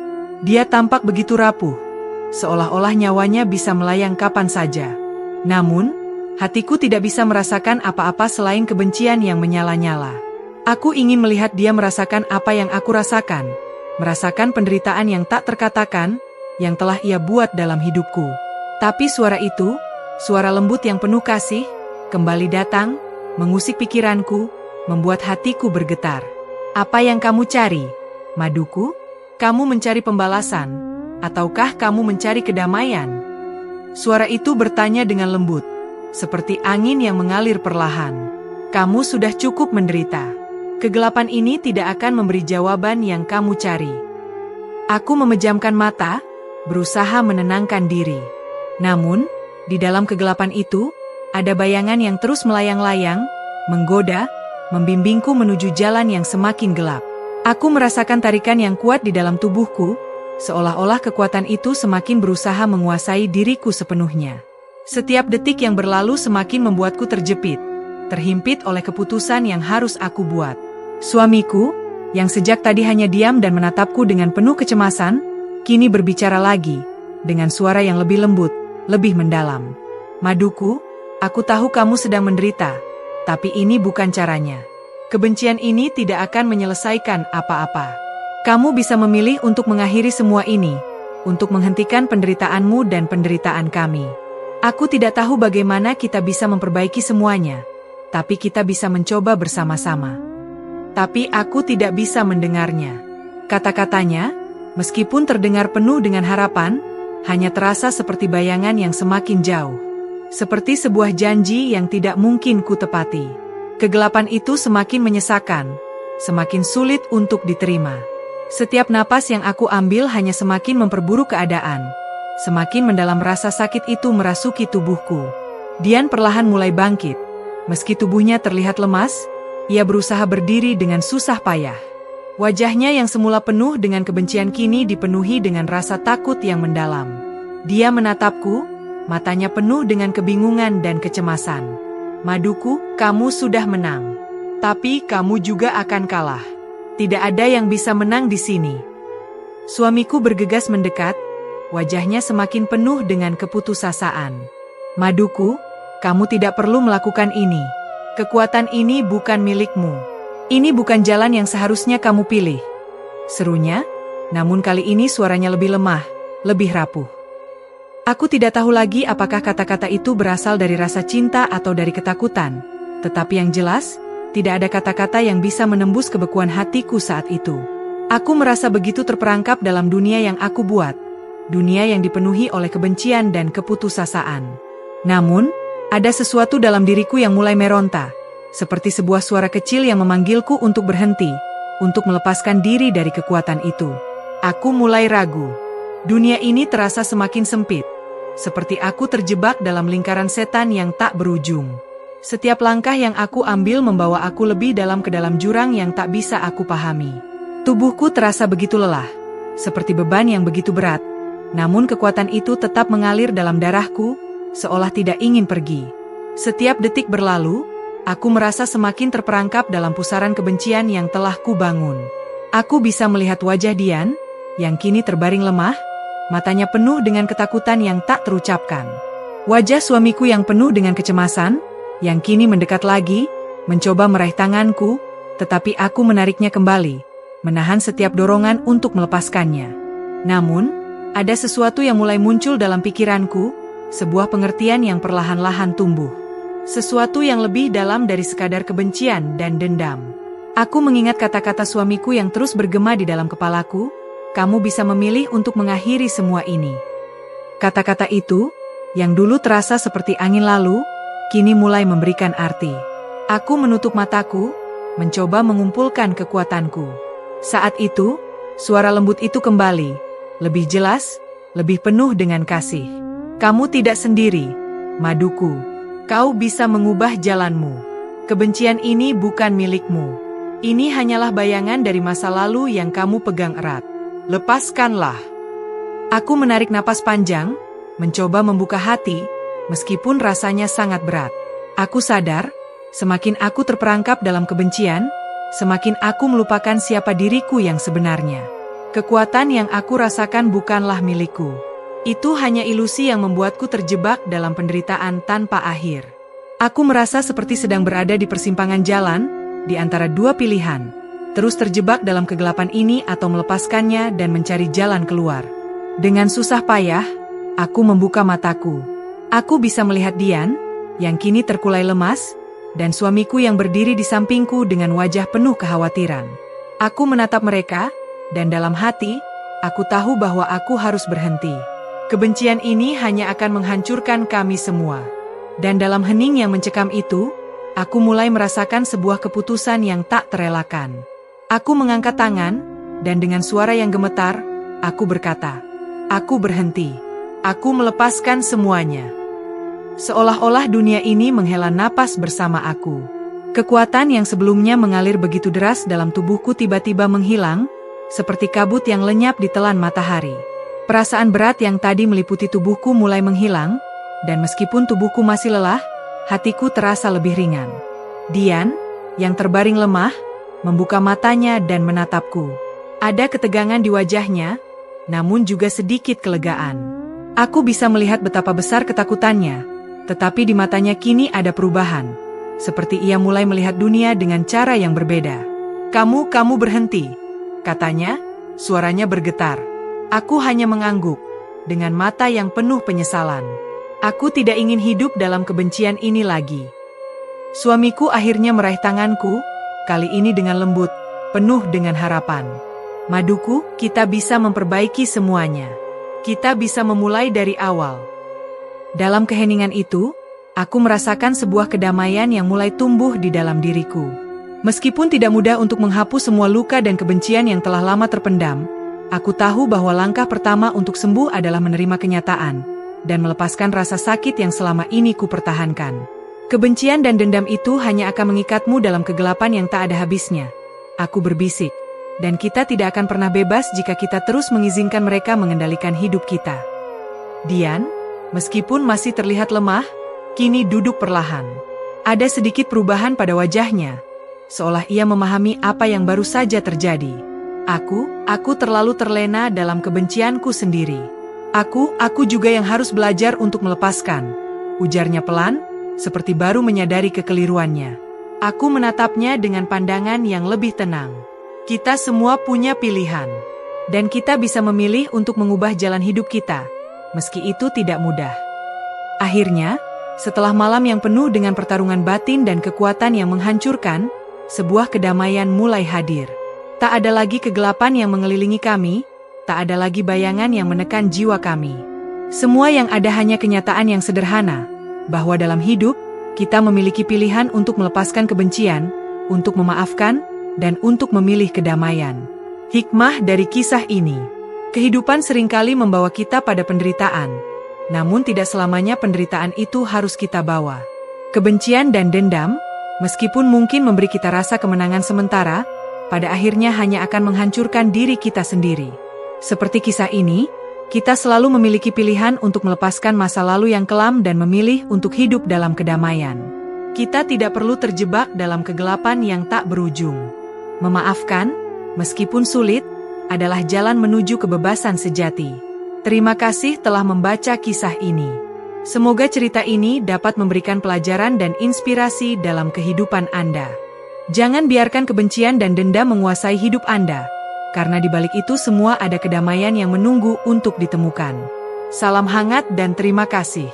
Speaker 1: Dia tampak begitu rapuh, seolah-olah nyawanya bisa melayang kapan saja. Namun, hatiku tidak bisa merasakan apa-apa selain kebencian yang menyala-nyala. Aku ingin melihat dia merasakan apa yang aku rasakan, merasakan penderitaan yang tak terkatakan, yang telah ia buat dalam hidupku. Tapi suara itu, suara lembut yang penuh kasih, kembali datang, mengusik pikiranku, membuat hatiku bergetar. Apa yang kamu cari, Maduku? Kamu mencari pembalasan, ataukah kamu mencari kedamaian? Suara itu bertanya dengan lembut, seperti angin yang mengalir perlahan. Kamu sudah cukup menderita. Kegelapan ini tidak akan memberi jawaban yang kamu cari. Aku memejamkan mata, berusaha menenangkan diri. Namun, di dalam kegelapan itu, ada bayangan yang terus melayang-layang, menggoda, membimbingku menuju jalan yang semakin gelap. Aku merasakan tarikan yang kuat di dalam tubuhku, seolah-olah kekuatan itu semakin berusaha menguasai diriku sepenuhnya. Setiap detik yang berlalu semakin membuatku terjepit, terhimpit oleh keputusan yang harus aku buat. Suamiku, yang sejak tadi hanya diam dan menatapku dengan penuh kecemasan, kini berbicara lagi, dengan suara yang lebih lembut, lebih mendalam. Maduku, aku tahu kamu sedang menderita, tapi ini bukan caranya. Kebencian ini tidak akan menyelesaikan apa-apa. Kamu bisa memilih untuk mengakhiri semua ini, untuk menghentikan penderitaanmu dan penderitaan kami. Aku tidak tahu bagaimana kita bisa memperbaiki semuanya, tapi kita bisa mencoba bersama-sama. Tapi aku tidak bisa mendengarnya. Kata-katanya, meskipun terdengar penuh dengan harapan, hanya terasa seperti bayangan yang semakin jauh. Seperti sebuah janji yang tidak mungkin kutepati. Kegelapan itu semakin menyesakan, semakin sulit untuk diterima. Setiap napas yang aku ambil hanya semakin memperburuk keadaan. Semakin mendalam rasa sakit itu merasuki tubuhku. Dian perlahan mulai bangkit. Meski tubuhnya terlihat lemas, ia berusaha berdiri dengan susah payah. Wajahnya yang semula penuh dengan kebencian kini dipenuhi dengan rasa takut yang mendalam. Dia menatapku, matanya penuh dengan kebingungan dan kecemasan. Maduku, kamu sudah menang. Tapi kamu juga akan kalah. Tidak ada yang bisa menang di sini. Suamiku bergegas mendekat, wajahnya semakin penuh dengan keputusasaan. Maduku, kamu tidak perlu melakukan ini. Kekuatan ini bukan milikmu. Ini bukan jalan yang seharusnya kamu pilih. Serunya, namun kali ini suaranya lebih lemah, lebih rapuh. Aku tidak tahu lagi apakah kata-kata itu berasal dari rasa cinta atau dari ketakutan. Tetapi yang jelas, tidak ada kata-kata yang bisa menembus kebekuan hatiku saat itu. Aku merasa begitu terperangkap dalam dunia yang aku buat. Dunia yang dipenuhi oleh kebencian dan keputusasaan. Namun, Ada sesuatu dalam diriku yang mulai meronta, seperti sebuah suara kecil yang memanggilku untuk berhenti, untuk melepaskan diri dari kekuatan itu. Aku mulai ragu. Dunia ini terasa semakin sempit, seperti aku terjebak dalam lingkaran setan yang tak berujung. Setiap langkah yang aku ambil membawa aku lebih dalam ke dalam jurang yang tak bisa aku pahami. Tubuhku terasa begitu lelah, seperti beban yang begitu berat. Namun kekuatan itu tetap mengalir dalam darahku, seolah tidak ingin pergi. Setiap detik berlalu, aku merasa semakin terperangkap dalam pusaran kebencian yang telah kubangun. Aku bisa melihat wajah Dian, yang kini terbaring lemah, matanya penuh dengan ketakutan yang tak terucapkan. Wajah suamiku yang penuh dengan kecemasan, yang kini mendekat lagi, mencoba meraih tanganku, tetapi aku menariknya kembali, menahan setiap dorongan untuk melepaskannya. Namun, ada sesuatu yang mulai muncul dalam pikiranku, sebuah pengertian yang perlahan-lahan tumbuh. Sesuatu yang lebih dalam dari sekadar kebencian dan dendam. Aku mengingat kata-kata suamiku yang terus bergema di dalam kepalaku, kamu bisa memilih untuk mengakhiri semua ini. Kata-kata itu, yang dulu terasa seperti angin lalu, kini mulai memberikan arti. Aku menutup mataku, mencoba mengumpulkan kekuatanku. Saat itu, suara lembut itu kembali, lebih jelas, lebih penuh dengan kasih. Kamu tidak sendiri, maduku. Kau bisa mengubah jalanmu. Kebencian ini bukan milikmu. Ini hanyalah bayangan dari masa lalu yang kamu pegang erat. Lepaskanlah. Aku menarik napas panjang, mencoba membuka hati, meskipun rasanya sangat berat. Aku sadar, semakin aku terperangkap dalam kebencian, semakin aku melupakan siapa diriku yang sebenarnya. Kekuatan yang aku rasakan bukanlah milikku. Itu hanya ilusi yang membuatku terjebak dalam penderitaan tanpa akhir. Aku merasa seperti sedang berada di persimpangan jalan, di antara dua pilihan. Terus terjebak dalam kegelapan ini atau melepaskannya dan mencari jalan keluar. Dengan susah payah, aku membuka mataku. Aku bisa melihat Dian, yang kini terkulai lemas, dan suamiku yang berdiri di sampingku dengan wajah penuh kekhawatiran. Aku menatap mereka, dan dalam hati, aku tahu bahwa aku harus berhenti. Kebencian ini hanya akan menghancurkan kami semua. Dan dalam hening yang mencekam itu, aku mulai merasakan sebuah keputusan yang tak terelakkan. Aku mengangkat tangan, dan dengan suara yang gemetar, aku berkata, aku berhenti. Aku melepaskan semuanya. Seolah-olah dunia ini menghela napas bersama aku. Kekuatan yang sebelumnya mengalir begitu deras dalam tubuhku tiba-tiba menghilang, seperti kabut yang lenyap di telan matahari. Perasaan berat yang tadi meliputi tubuhku mulai menghilang, dan meskipun tubuhku masih lelah, hatiku terasa lebih ringan. Dian, yang terbaring lemah, membuka matanya dan menatapku. Ada ketegangan di wajahnya, namun juga sedikit kelegaan. Aku bisa melihat betapa besar ketakutannya, tetapi di matanya kini ada perubahan. Seperti ia mulai melihat dunia dengan cara yang berbeda. Kamu berhenti, katanya, suaranya bergetar. Aku hanya mengangguk, dengan mata yang penuh penyesalan. Aku tidak ingin hidup dalam kebencian ini lagi. Suamiku akhirnya meraih tanganku, kali ini dengan lembut, penuh dengan harapan. Maduku, kita bisa memperbaiki semuanya. Kita bisa memulai dari awal. Dalam keheningan itu, aku merasakan sebuah kedamaian yang mulai tumbuh di dalam diriku. Meskipun tidak mudah untuk menghapus semua luka dan kebencian yang telah lama terpendam, aku tahu bahwa langkah pertama untuk sembuh adalah menerima kenyataan dan melepaskan rasa sakit yang selama ini kupertahankan. Kebencian dan dendam itu hanya akan mengikatmu dalam kegelapan yang tak ada habisnya. Aku berbisik, dan kita tidak akan pernah bebas jika kita terus mengizinkan mereka mengendalikan hidup kita. Dian, meskipun masih terlihat lemah, kini duduk perlahan. Ada sedikit perubahan pada wajahnya, seolah ia memahami apa yang baru saja terjadi. Aku terlalu terlena dalam kebencianku sendiri. Aku juga yang harus belajar untuk melepaskan, ujarnya pelan, seperti baru menyadari kekeliruannya. Aku menatapnya dengan pandangan yang lebih tenang. Kita semua punya pilihan, dan kita bisa memilih untuk mengubah jalan hidup kita, meski itu tidak mudah. Akhirnya, setelah malam yang penuh dengan pertarungan batin dan kekuatan yang menghancurkan, sebuah kedamaian mulai hadir. Tak ada lagi kegelapan yang mengelilingi kami, tak ada lagi bayangan yang menekan jiwa kami. Semua yang ada hanya kenyataan yang sederhana, bahwa dalam hidup, kita memiliki pilihan untuk melepaskan kebencian, untuk memaafkan, dan untuk memilih kedamaian. Hikmah dari kisah ini: kehidupan seringkali membawa kita pada penderitaan, namun tidak selamanya penderitaan itu harus kita bawa. Kebencian dan dendam, meskipun mungkin memberi kita rasa kemenangan sementara, pada akhirnya hanya akan menghancurkan diri kita sendiri. Seperti kisah ini, kita selalu memiliki pilihan untuk melepaskan masa lalu yang kelam dan memilih untuk hidup dalam kedamaian. Kita tidak perlu terjebak dalam kegelapan yang tak berujung. Memaafkan, meskipun sulit, adalah jalan menuju kebebasan sejati. Terima kasih telah membaca kisah ini. Semoga cerita ini dapat memberikan pelajaran dan inspirasi dalam kehidupan Anda. Jangan biarkan kebencian dan dendam menguasai hidup Anda, karena di balik itu semua ada kedamaian yang menunggu untuk ditemukan. Salam hangat dan terima kasih.